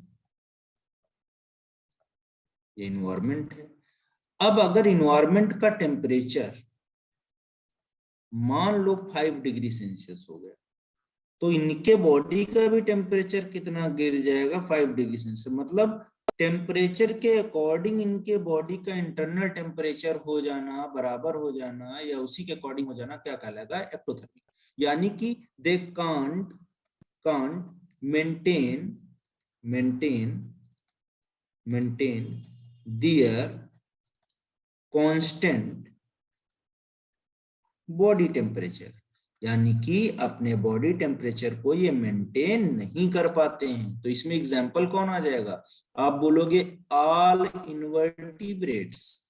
ये इन्वायरमेंट है। अब अगर इन्वायरमेंट का टेम्परेचर मान लो 5 डिग्री सेल्सियस हो गया, तो इनके बॉडी का भी टेम्परेचर कितना गिर जाएगा, 5 डिग्री सेल्सियस, मतलब टेम्परेचर के अकॉर्डिंग इनके बॉडी का इंटरनल टेम्परेचर हो जाना, बराबर हो जाना या उसी के अकॉर्डिंग हो जाना क्या कहलाएगा? एक्टोथर्मिक। यानी कि they can't maintain their constant body temperature, यानी कि अपने बॉडी टेम्परेचर को ये मेंटेन नहीं कर पाते हैं। तो इसमें एग्जांपल कौन आ जाएगा? आप बोलोगे ऑल इनवर्टिब्रेट्स,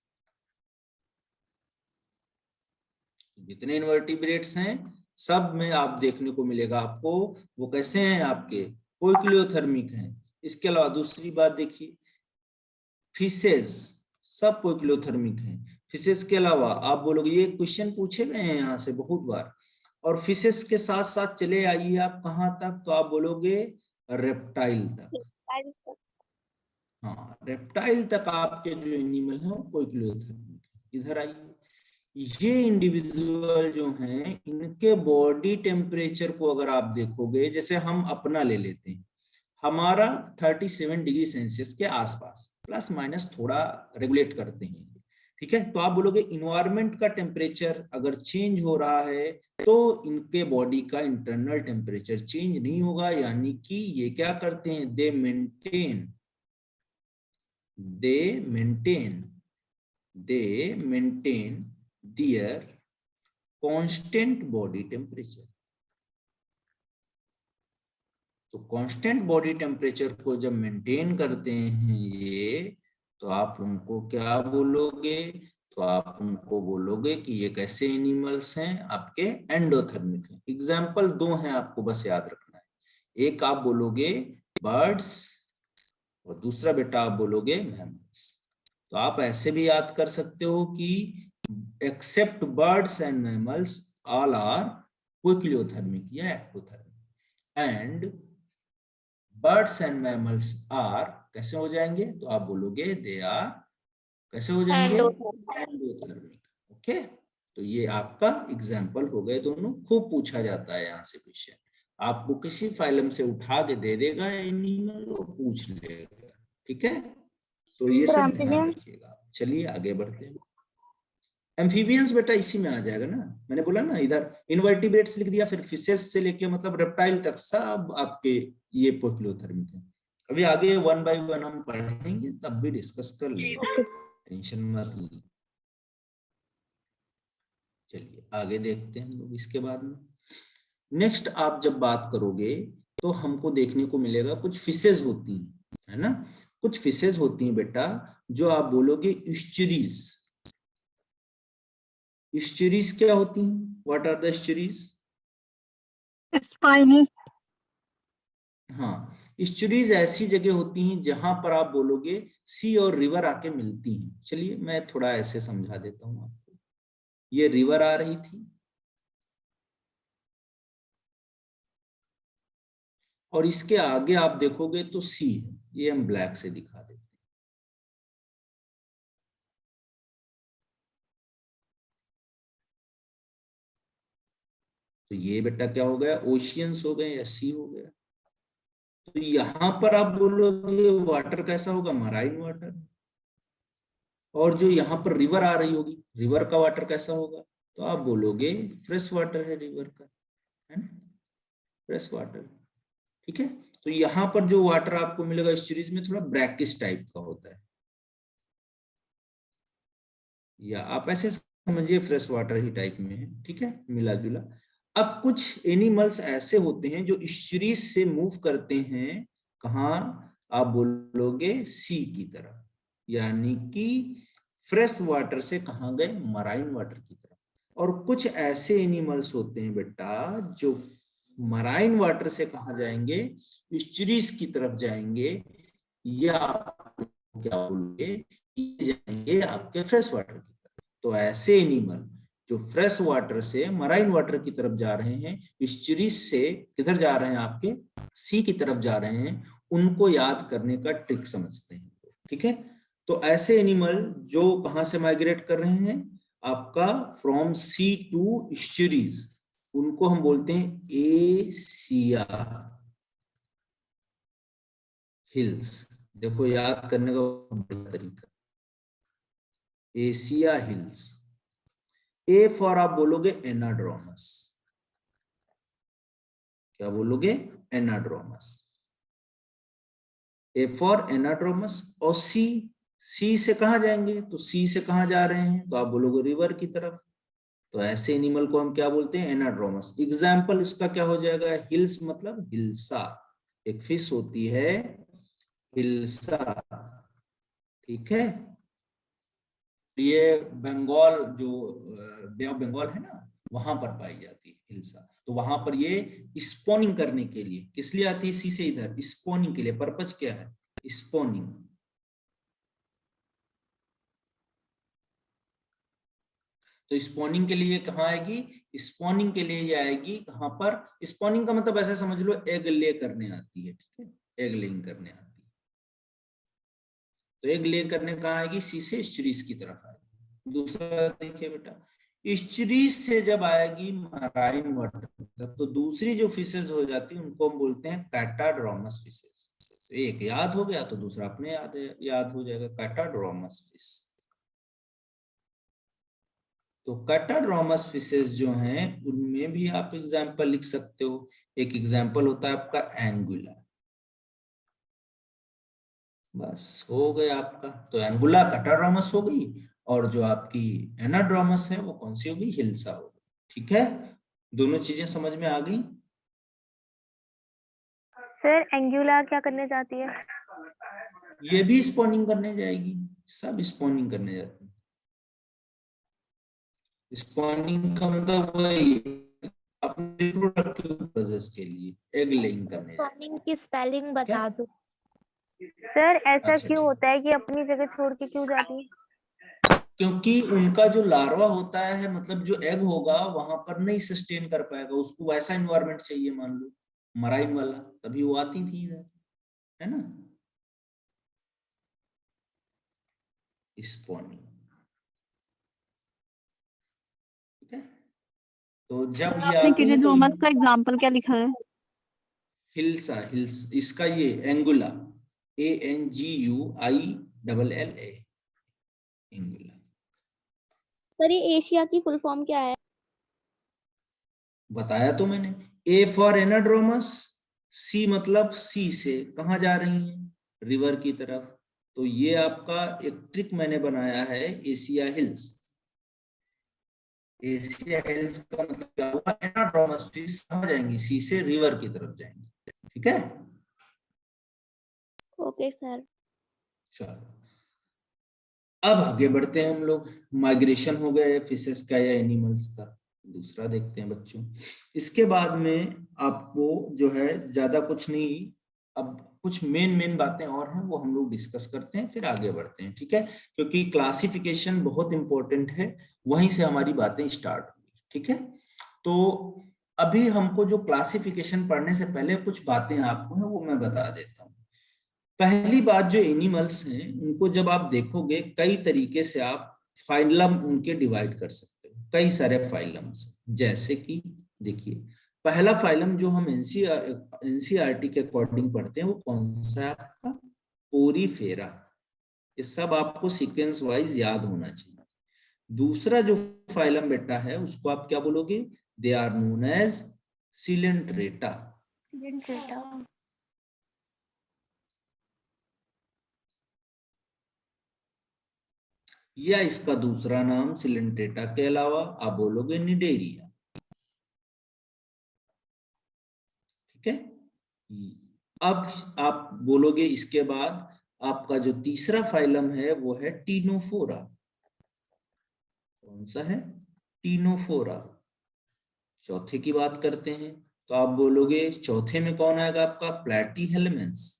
जितने इनवर्टिब्रेट्स हैं सब में आप देखने को मिलेगा आपको वो कैसे हैं? आपके पोइकिलोथर्मिक हैं। इसके अलावा दूसरी बात देखिए, फिशेज सब पोइकिलोथर्मिक हैं। फिशेज के अलावा आप बोलोगे, ये क्वेश्चन पूछे गए हैं यहाँ से बहुत बार, और फिशेज के साथ साथ चले आइए आप कहाँ तक? तो आप बोलोगे रेप्टाइल तक। हाँ, रेप्टाइल तक आपके जो एनिमल है वो पोइकिलोथर्मिक है। इधर आइए, ये इंडिविजुअल जो हैं इनके बॉडी टेम्परेचर को अगर आप देखोगे, जैसे हम अपना ले लेते हैं, हमारा 37 डिग्री सेल्सियस के आसपास, प्लस माइनस थोड़ा रेगुलेट करते हैं, ठीक है। तो आप बोलोगे इन्वायरमेंट का टेम्परेचर अगर चेंज हो रहा है तो इनके बॉडी का इंटरनल टेम्परेचर चेंज नहीं होगा, यानी कि ये क्या करते हैं? दे maintain their constant body temperature। तो कांस्टेंट बॉडी टेम्परेचर को जब मेंटेन करते हैं ये, तो आप उनको क्या बोलोगे? तो आप उनको बोलोगे कि ये कैसे एनिमल्स हैं? आपके एंडोथर्मिक हैं। एग्जाम्पल दो हैं, आपको बस याद रखना है। एक आप बोलोगे बर्ड्स और दूसरा बेटा आप बोलोगे मैमल्स। तो आप ऐसे भी याद कर सकते हो कि except birds and mammals all are poikilothermic या ectothermic, and birds and mammals are कैसे हो जाएंगे? तो आप बोलोगे दे आर कैसे हो जाएंगे? एंडोथर्मिक। ओके, तो ये आपका एग्जाम्पल हो गए दोनों। खूब पूछा जाता है यहाँ से क्वेश्चन, आपको किसी फाइलम से उठा के दे देगा एनिमल और पूछ लेगा, ठीक है। तो ये सब ध्यान रखिएगा। चलिए आगे बढ़ते हैं। एम्फीबियंस बेटा इसी में आ जाएगा ना, मैंने बोला ना, इधर इनवर्टिब्रेट्स लिख दिया, फिर फिशेस से लेके मतलब रेप्टाइल तक सब आपके ये पोइकिलोथर्मिक है। अभी आगे 1 बाय 1 हम पढ़ेंगे, तब भी डिस्कस कर लेंगे, टेंशन मत लीजिए। चलिए आगे देखते हैं हम लोग इसके बाद में। नेक्स्ट आप जब बात करोगे तो हमको देखने को मिलेगा कुछ फिशेज होती हैं, है ना। कुछ फिशेज होती हैं बेटा जो आप बोलोगे ईस्चुरीज। ईस्चुरीज क्या होती हैं? What are the estuaries? Spiny. हाँ, ईस्चुरीज ऐसी जगह होती हैं जहां पर आप बोलोगे सी और रिवर आके मिलती हैं। चलिए मैं थोड़ा ऐसे समझा देता हूं आपको। ये रिवर आ रही थी और इसके आगे आप देखोगे तो सी है, ये हम ब्लैक से दिखा देते हैं। तो ये बेटा क्या हो गया? ओशियंस हो गए या सी हो गया। तो यहां पर आप बोलोगे वाटर कैसा होगा? Marine water. और जो यहाँ पर रिवर आ रही होगी, रिवर का वाटर कैसा होगा? तो आप बोलोगे फ्रेश वाटर है रिवर का, है ना, फ्रेश वाटर, ठीक है। तो यहाँ पर जो वाटर आपको मिलेगा ईस्चुरीज में थोड़ा ब्रैकिश टाइप का होता है, या आप ऐसे समझिए फ्रेश वाटर ही टाइप में है, ठीक है, मिला जुला। अब कुछ एनिमल्स ऐसे होते हैं जो ईस्चुरीज से मूव करते हैं, कहाँ? आप बोलोगे सी की तरफ, यानी कि फ्रेश वाटर से कहाँ गए? मराइन वाटर की तरफ। और कुछ ऐसे एनिमल्स होते हैं बेटा जो मराइन वाटर से कहाँ जाएंगे? ईस्चुरीज की तरफ जाएंगे, या क्या बोलोगे जाएंगे आपके फ्रेश वाटर की तरफ। तो ऐसे एनिमल जो फ्रेश वाटर से मराइन वाटर की तरफ जा रहे हैं, ईस्चुरीज से किधर जा रहे हैं? आपके सी की तरफ जा रहे हैं, उनको याद करने का ट्रिक समझते हैं, ठीक है। तो ऐसे एनिमल जो कहां से माइग्रेट कर रहे हैं? आपका फ्रॉम सी टू ईस्चुरीज, उनको हम बोलते हैं एशिया हिल्स, देखो याद करने का बढ़िया तरीका, एशिया हिल्स। ए फॉर आप बोलोगे एनाड्रोमस, क्या बोलोगे? एनाड्रोमस। A for anadromous. और सी, सी से कहा जाएंगे? तो सी से कहा जा रहे हैं? तो आप बोलोगे रिवर की तरफ। तो ऐसे एनिमल को हम क्या बोलते हैं? एनाड्रोमस। एग्जाम्पल इसका क्या हो जाएगा? हिल्स मतलब हिल्सा, एक फिश होती है हिल्सा, ठीक है। ये बंगाल जो बे ऑफ बंगाल है ना, वहां पर पाई जाती है हिल्सा। तो वहां पर ये स्पॉनिंग करने के लिए, किस लिए आती है सी से इधर? स्पॉनिंग के लिए। पर्पज क्या है? स्पॉनिंग। तो स्पॉनिंग के लिए कहाँ आएगी? स्पॉनिंग के लिए ये आएगी कहाँ पर? स्पॉनिंग का मतलब ऐसा समझ लो एग ले करने आती है, ठीक है, एग लेइंग करने आती है। तो एग ले करने कहाँ आएगी? सी से स्टरीज की तरफ आएगी। दूसरा देखिए बेटा, स्टरीज से जब आएगी मराइन वाटर तक, तो दूसरी जो फिशेज हो जाती है उनको हम बोलते हैं कैटाड्रोमस फिशेज। तो एक याद हो गया तो दूसरा अपने याद हो जाएगा, कैटाड्रोमस फिश। तो कैटाड्रोमस फिशेज जो हैं उनमें भी आप एग्जाम्पल लिख सकते हो। एक एग्जाम्पल होता है आपका एंगुला। बस हो गया आपका। तो एंगुला कैटाड्रोमस हो गई, और जो आपकी एनाड्रोमस है वो कौन सी होगी? हिल्सा हो गई, ठीक है। दोनों चीजें समझ में आ गई? सर एंगुला क्या करने जाती है? ये भी स्पॉनिंग करने जाएगी, सब स्पॉनिंग करने जाते हैं। स्पॉनिंग का मतलब वही अपने रिप्रोडक्टिव पर्पसेस के लिए एग लेइंग करने जाएगी। स्पॉनिंग की स्पेलिंग क्या? बता दो। सर ऐसा अच्छा क्यों ठीक, होता है कि अपनी जगह छोड़ के क्यों जाती है? क्योंकि उनका जो लार्वा होता है, मतलब जो एग होगा वहां पर नहीं सस्टेन कर पाएगा, उसको वैसा इन्वायरमेंट चाहिए, मान लो मराइन वाला, तभी वो आती थी इधर, है ना। स्पॉनिंग, ठीक है। तो जब ये आपने आती है तो किडिड्रोमस का एग्जांपल क्या लिखा है? हिल्सा, हिल्स इसका ये एंगुला, ANGUILLA, एंगुला। सर ये एशिया की फुल फॉर्म क्या है? बताया तो मैंने, ए फॉर एनाड्रोमस, सी मतलब सी से कहा जा रही है? रिवर की तरफ। तो ये आपका एक ट्रिक मैंने बनाया है, एशिया हिल्स। एशिया हिल्स का मतलब क्या हुआ? एनाड्रोमस फिश कहाँ जाएंगी? सी से रिवर की तरफ जाएंगी, ठीक है। Okay sir. चलो अब आगे बढ़ते हैं हम लोग। माइग्रेशन हो गया फिशेस का या एनिमल्स का। दूसरा देखते हैं बच्चों। इसके बाद में आपको जो है ज्यादा कुछ नहीं, अब कुछ मेन बातें और हैं वो हम लोग डिस्कस करते हैं, फिर आगे बढ़ते हैं, ठीक है। क्योंकि क्लासिफिकेशन बहुत इंपॉर्टेंट है, वहीं से हमारी बातें स्टार्ट होगी, ठीक है। तो अभी हमको जो क्लासिफिकेशन पढ़ने से पहले कुछ बातें आपको हैं वो मैं बता देता हूँ। पहली बात, जो एनिमल्स हैं उनको जब आप देखोगे, कई तरीके से आप फाइलम उनके डिवाइड कर सकते हो, कई सारे फाइलम्स। जैसे कि देखिए, पहला फाइलम जो हम एनसीईआरटी के अकॉर्डिंग पढ़ते हैं वो कौन सा है आपका? पोरीफेरा। ये सब आपको सीक्वेंस वाइज याद होना चाहिए। दूसरा जो फाइलम बेटा है उसको आप क्या बोलोगे? They are known as coelenterata. या इसका दूसरा नाम सिलेंट्रेटा के अलावा आप बोलोगे निडेरिया, ठीक है। अब आप बोलोगे इसके बाद आपका जो तीसरा फाइलम है वो है टीनोफोरा। कौन सा है? टीनोफोरा। चौथे की बात करते हैं तो आप बोलोगे चौथे में कौन आएगा आपका? प्लैटीहेल्मेंस।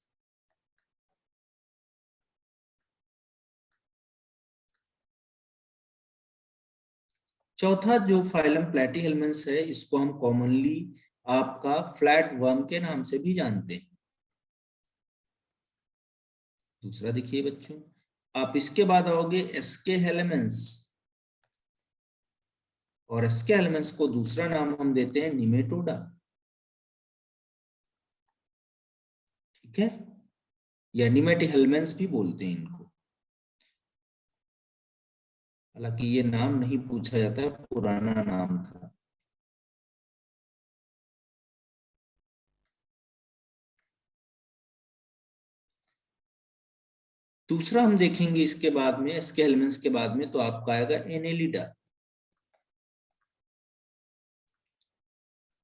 चौथा जो फाइलम प्लैटीहेल्मेंस है, इसको हम कॉमनली आपका फ्लैट वर्म के नाम से भी जानते हैं। दूसरा देखिए बच्चों, आप इसके बाद आओगे एस्के हेलेमेंस, और एस्के हेलेमेंस को दूसरा नाम हम देते हैं निमेटोडा, ठीक है। या निमेटिक हेलमेंट्स भी बोलते हैं इनको। हालांकि ये नाम नहीं पूछा जाता है, पुराना नाम था। दूसरा हम देखेंगे इसके बाद में, इसके एलिमेंट्स के बाद में, तो आपका आएगा एनेलिडा।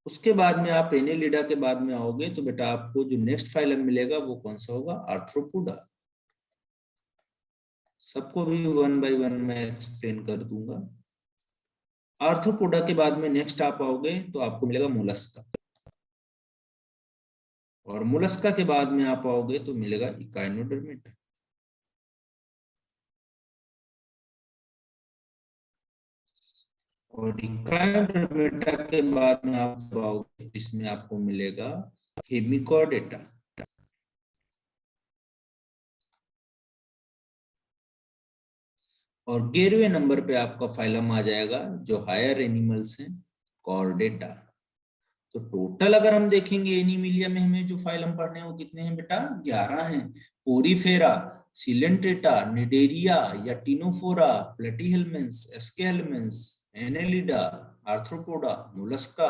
उसके बाद में आप एनेलिडा के बाद में आओगे तो बेटा आपको जो नेक्स्ट फाइलम मिलेगा वो कौन सा होगा, आर्थ्रोपोडा। सबको भी वन बाय वन मैं एक्सप्लेन कर दूंगा। आर्थ्रोपोडा के बाद में नेक्स्ट आप आओगे तो आपको मिलेगा मोलस्का, और मोलस्का के बाद में आप आओगे तो मिलेगा इकाइनोडर्मेटा। और इकाइनोडर्मेटा के बाद में आप आओगे इसमें आपको मिलेगा हेमिकॉर्डेटा। और 11वें नंबर पे आपका फाइलम आ जाएगा जो हायर एनिमल्स हैं, कॉर्डेटा। तो टोटल अगर हम देखेंगे एनिमिलिया में हमें जो फाइलम पढ़ने हैं वो कितने हैं बेटा, 11 हैं। पोरीफेरा, सिलेंट्रेटा, निडेरिया या Ctenophora, Platyhelminthes, Aschelminthes, Annelida, Arthropoda, Mollusca,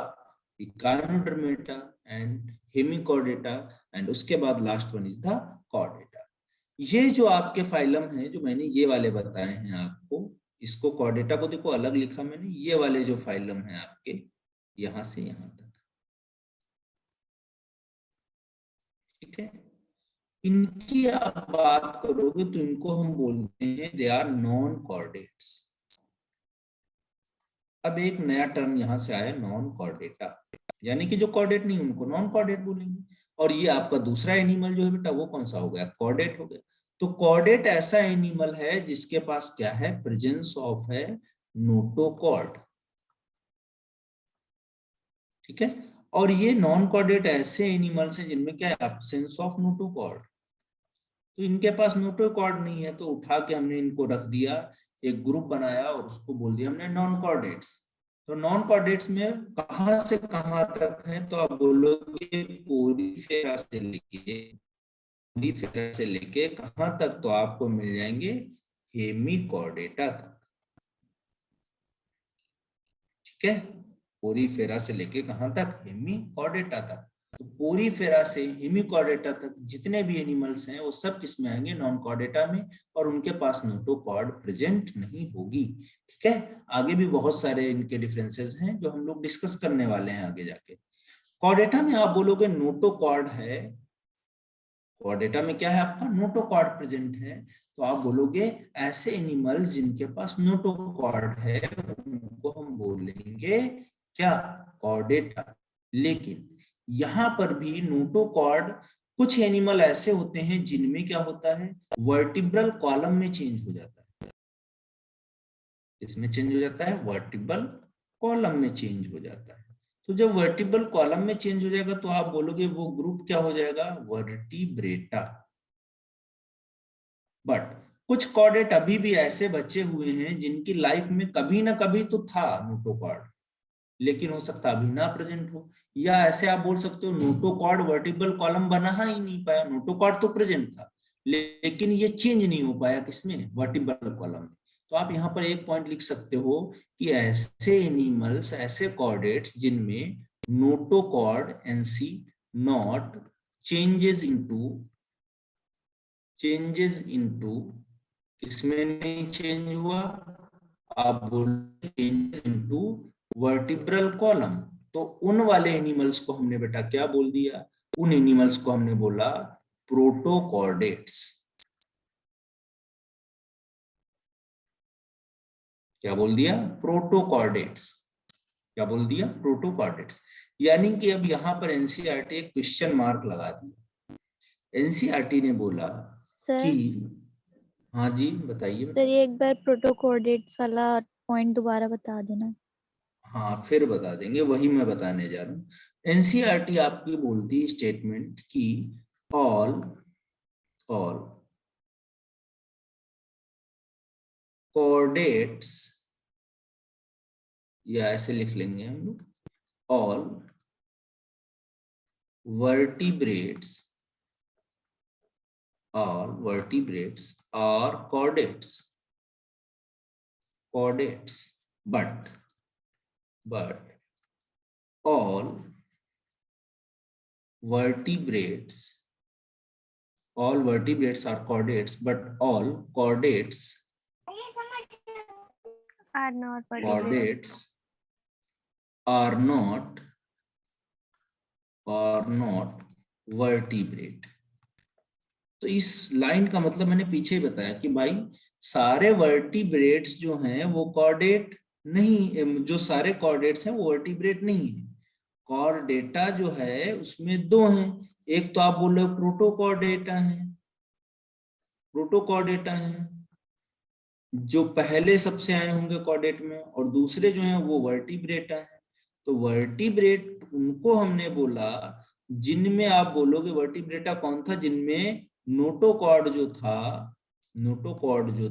Echinodermata and Hemichordata, and उसके बाद last one is the Chordata. ये जो आपके फाइलम हैं जो मैंने ये वाले बताए हैं आपको, इसको कॉर्डेटा को देखो अलग लिखा मैंने, ये वाले जो फाइलम हैं आपके यहां से यहां तक, ठीक है। इनकी आप बात करोगे तो इनको हम बोलते हैं दे आर नॉन कॉर्डेट्स। अब एक नया टर्म यहां से आया, नॉन कॉर्डेटा, यानी कि जो कॉर्डेट नहीं उनको नॉन कॉर्डेट बोलेंगे। और ये आपका दूसरा एनिमल जो है बेटा वो कौन सा हो गया, कॉर्डेट हो गया। तो कॉर्डेट ऐसा एनिमल है जिसके पास क्या है, प्रेजेंस ऑफ है नोटोकॉर्ड, ठीक है। और ये नॉन कॉर्डेट ऐसे एनिमल्स हैं जिनमें क्या है, एब्सेंस ऑफ नोटोकॉर्ड। तो इनके पास नोटोकॉर्ड नहीं है तो उठा के हमने इनको रख दिया, एक ग्रुप बनाया और उसको बोल दिया हमने नॉन कॉर्डेट्स। तो नॉन कॉर्डेट्स में कहां से कहां तक है, तो आप बोलोगे पोरीफेरा से लेके कहां तक, तो आपको मिल जाएंगे हेमिकॉर्डेटा तक, ठीक है। पोरीफेरा से लेके कहां तक, हेमिकॉर्डेटा तक। तो पोरीफेरा से हेमिकॉर्डेटा तक जितने भी एनिमल्स हैं वो सब किसमें आएंगे, नॉन कॉर्डेटा में, और उनके पास नोटोकॉर्ड प्रेजेंट नहीं होगी, ठीक है। आगे भी बहुत सारे इनके डिफरेंसेस हैं जो हम लोग डिस्कस करने वाले हैं आगे जाके। कॉर्डेटा में आप बोलोगे नोटोकॉर्ड है, कॉर्डेटा में क्या है आपका, नोटोकॉर्ड प्रेजेंट है, तो आप बोलोगे ऐसे एनिमल्स जिनके पास नोटोकॉर्ड है उनको हम बोलेंगे क्या, कॉर्डेटा। लेकिन यहां पर भी नोटोकॉर्ड, कुछ एनिमल ऐसे होते हैं जिनमें क्या होता है, वर्टिब्रल कॉलम में चेंज हो जाता है। इसमें चेंज हो जाता है, वर्टिब्रल कॉलम में चेंज हो जाता है। तो जब वर्टिब्रल कॉलम में चेंज हो जाएगा तो आप बोलोगे वो ग्रुप क्या हो जाएगा, वर्टिब्रेटा। बट कुछ कॉर्डेट अभी भी ऐसे बचे हुए हैं जिनकी लाइफ में कभी ना कभी तो था नोटोकॉर्ड, लेकिन हो सकता अभी ना प्रेजेंट हो। या ऐसे आप बोल सकते हो नोटोकॉर्ड वर्टिब्रल कॉलम बना ही नहीं पाया, नोटोकॉर्ड तो प्रेजेंट था लेकिन ये चेंज नहीं हो पाया किसमें, वर्टिब्रल कॉलम में। तो आप यहाँ पर एक पॉइंट लिख सकते हो कि ऐसे एनिमल्स, ऐसे कॉर्डेट्स जिनमें notochord NC not changes into किसमें नहीं चेंज हुआ, आप बोल चेंजेस इनटू वर्टिब्रल कॉलम। तो उन वाले एनिमल्स को हमने बेटा क्या बोल दिया, उन एनिमल्स को हमने बोला प्रोटोकॉर्डेट्स। क्या बोल दिया, प्रोटोकॉर्डेट्स। क्या बोल दिया, प्रोटोकॉर्डेट्स। यानी कि अब यहां पर एनसीईआरटी एक क्वेश्चन मार्क लगा दिया। एनसीईआरटी ने बोला सर कि, हाँ जी बताइए। सर ये एक बार प्रोटोकोऑर्डिनेट्स वाला पॉइंट दोबारा बता देना। हाँ फिर बता देंगे, वही मैं बताने जा रहा हूँ। एनसीईआरटी आपकी बोलती स्टेटमेंट की ऑल कोऑर्डिनेट्स, या ऐसे लिख लेंगे हम लोग, all vertebrates all vertebrates are chordates, but all vertebrates are chordates, but all chordates are not chordates are not vertebrate। तो इस लाइन का मतलब मैंने पीछे ही बताया कि भाई सारे वर्टिब्रेट्स जो हैं वो कॉर्डेट नहीं, जो सारे कॉर्डेट्स हैं वो वर्टिब्रेट नहीं है। कॉर्डेटा जो है उसमें दो हैं, एक तो आप बोल रहे हो प्रोटोकॉर्डेटा है जो पहले सबसे आए होंगे कॉर्डेट में, और दूसरे जो हैं वो वर्टिब्रेटा है। तो वर्टिब्रेट उनको हमने बोला जिनमें आप बोलोगे वर्टिब्रेटा कौन था, जिनमें नोटोकॉर्ड जो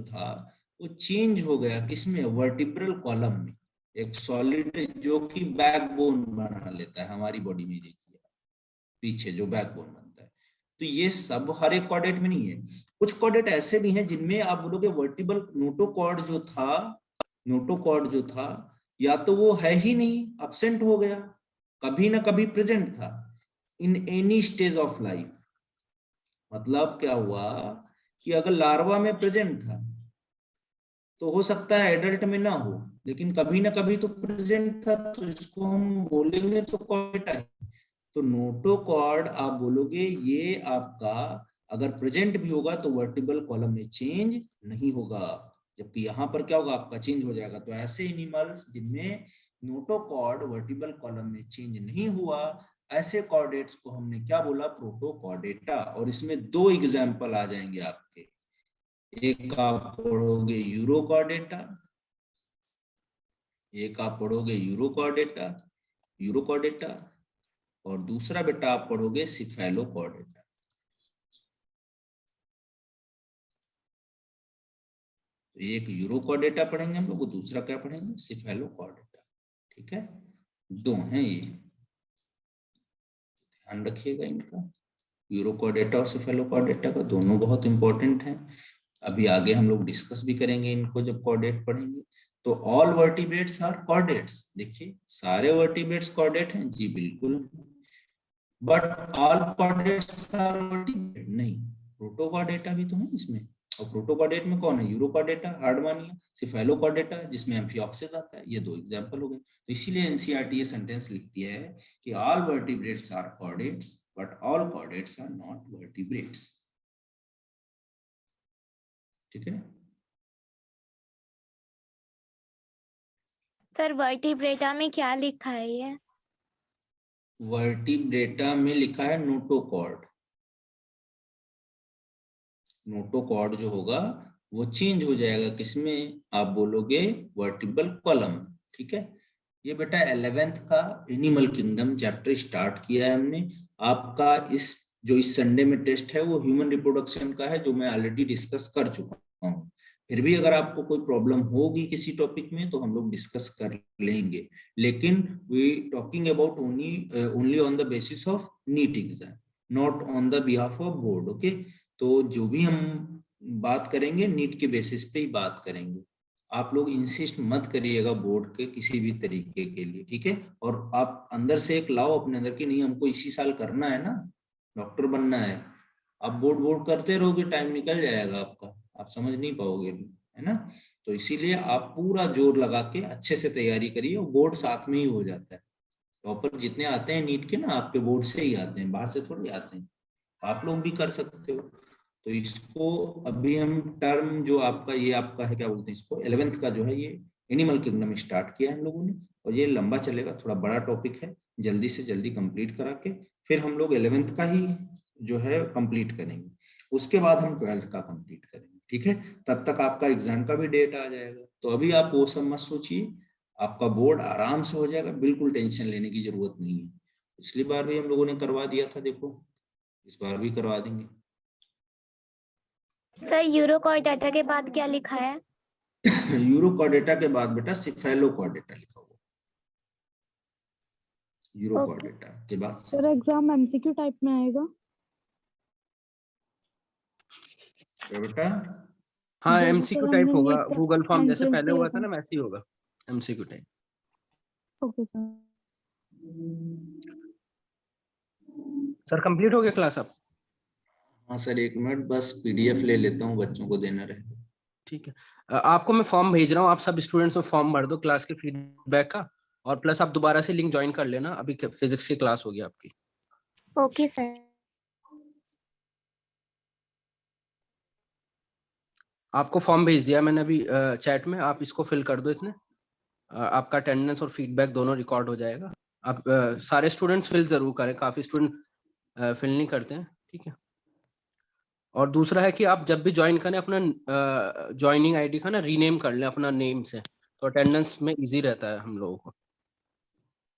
था वो चेंज हो गया किसमें, वर्टिब्रल कॉलम में, एक सॉलिड जो कि बैकबोन बना लेता है हमारी बॉडी में, देखिए पीछे जो बैकबोन बनता है। तो ये सब हर एक कॉर्डेट में नहीं है, कुछ कॉर्डेट ऐसे भी हैं जिनमें आप बोलोगे वर्टिब्रल नोटोकॉर्ड जो था या तो वो है ही नहीं, अब्सेंट हो गया, कभी ना कभी प्रेजेंट था in any stage of life. मतलब क्या हुआ कि अगर लार्वा में प्रेजेंट था तो हो सकता है एडल्ट में ना हो, लेकिन कभी ना कभी तो प्रेजेंट था, तो इसको हम बोलेंगे तो कॉर्डेटा है। तो नोटोकॉर्ड आप बोलोगे ये आपका अगर प्रेजेंट भी होगा तो वर्टिब्रल कॉलम में चेंज नहीं होगा, जबकि यहाँ पर क्या होगा, आपका चेंज हो जाएगा। तो ऐसे एनिमल्स जिनमें नोटोकॉर्ड वर्टिब्रल कॉलम में चेंज नहीं हुआ, ऐसे कॉर्डेट्स को हमने क्या बोला, प्रोटोकॉर्डेटा। और इसमें दो एग्जाम्पल आ जाएंगे आपके, एक आप पढ़ोगे यूरोकॉर्डेटा, और दूसरा बेटा आप पढ़ोगे सिफेलोकॉर्डेटा। तो एक यूरोकॉर्डेटा पढ़ेंगे हम लोग, दूसरा क्या पढ़ेंगे, सिफेलोकॉर्डेटा। ठीक है, दो हैं ये, ध्यान रखिएगा इनका, यूरोकॉर्डेटा और सिफेलोकॉर्डेटा का, दोनों बहुत इंपॉर्टेंट हैं। अभी आगे हम लोग डिस्कस भी करेंगे इनको जब कॉर्डेट पढ़ेंगे। तो ऑल वर्टिब्रेट्स आर कॉर्डेट्स, देखिए सारे वर्टिब्रेट्स कॉर्डेट हैं जी, बिल्कुल, but all chordates are vertebrate नहीं, प्रोटोकॉर्डेटा भी तो है इसमें, और प्रोटोकॉर्डेट में कौन है, यूरोकॉर्डेटा हार्डमानिया, सिफेलोकॉर्डेटा जिसमें एम्फिऑक्सिस आता है। ये दो एग्जांपल हो गए। तो इसीलिए एनसीईआरटी ये सेंटेंस लिखती है कि all vertebrates are chordates but all chordates are not vertebrates. ठीक है, सर वर्टिब्रेटा में क्या लिखा है ये? वर्टिब्रेटा में लिखा है नोटोकॉर्ड। नोटोकॉर्ड जो होगा वो चेंज हो जाएगा किसमें, आप बोलोगे वर्टिब्रल कॉलम। ठीक है, ये बेटा 11th का एनिमल किंगडम चैप्टर स्टार्ट किया है हमने। आपका इस संडे में टेस्ट है वो ह्यूमन रिप्रोडक्शन का है, जो मैं ऑलरेडी डिस्कस कर चुका हूँ। फिर भी अगर आपको कोई प्रॉब्लम होगी किसी टॉपिक में तो हम लोग डिस्कस कर लेंगे, लेकिन we talking about only on the basis of NEET exam, not on the behalf of board. Okay, तो जो भी हम बात करेंगे नीट के बेसिस पे ही बात करेंगे। आप लोग इंसिस्ट मत करिएगा बोर्ड के किसी भी तरीके के लिए, ठीक है। और आप अंदर से एक लाओ अपने अंदर की, नहीं हमको इसी साल करना है ना, डॉक्टर बनना है। आप बोर्ड करते रहोगे, टाइम निकल जाएगा आपका, आप समझ नहीं पाओगे, है ना। तो इसीलिए आप पूरा जोर लगा के अच्छे से तैयारी करिए, और बोर्ड साथ में ही हो जाता है। टॉपर जितने आते हैं नीट के ना, आपके बोर्ड से ही आते हैं, बाहर से थोड़ी आते हैं। आप लोग भी कर सकते हो। तो इसको अभी हम टर्म जो आपका ये आपका है क्या बोलते हैं इसको, 11th का जो है ये एनिमल किंगडम स्टार्ट किया है हम लोगों ने, और ये लंबा चलेगा, थोड़ा बड़ा टॉपिक है, जल्दी से जल्दी कंप्लीट करा के फिर हम लोग 11th का ही जो है कंप्लीट करेंगे, उसके बाद हम 12th का कंप्लीट करेंगे। ठीक है, तब तक आपका एग्जाम का भी डेट आ जाएगा। तो अभी आप वो सब मत सोचिए, आपका बोर्ड आराम से हो जाएगा, बिल्कुल टेंशन लेने की जरूरत नहीं है। पिछली बार भी हम लोगों ने करवा दिया था, देखो इस बार भी करवा देंगे। सर यूरोकॉर्डेटा के बाद क्या लिखा है? यूरोकॉर्डेटा के बाद बेटा सिफेलोकॉर्डेटा लिखा हुआ, यूरोकॉर्डेटा के बाद। सर एग्जाम एमसीक्यू टाइप में आएगा? बेटा हाँ जैसे एमसीक्यू सर टाइप हमने होगा, ये गूगल फॉर्म जैसे एंट्रेंस पहले दिया हुआ था था। ना वैसे ही होगा MCQ type. Okay sir. Sir complete हो गया क्लास अब? हाँ सर, 1 मिनट बस पीडीएफ ले लेता हूँ, बच्चों को देना रहे। ठीक है, आपको मैं फॉर्म भेज रहा हूँ, आप सब स्टूडेंट्स में फॉर्म भर दो क्लास के फीडबैक का, और प्लस आप दोबारा से लिंक ज्वाइन कर लेना, अभी फिजिक्स की क्लास होगी आपकी। Okay sir. आपको फॉर्म भेज दिया मैंने अभी चैट में, आप इसको फिल कर दो इतने, आपका अटेंडेंस और फीडबैक दोनों रिकॉर्ड हो जाएगा। आप सारे स्टूडेंट्स फिल जरूर करें, काफी स्टूडेंट फिल नहीं करते हैं, ठीक है। और दूसरा है कि आप जब भी ज्वाइन करें अपना ज्वाइनिंग आईडी का ना रीनेम कर लें अपना नेम से, तो अटेंडेंस में इजी रहता है हम लोगों को।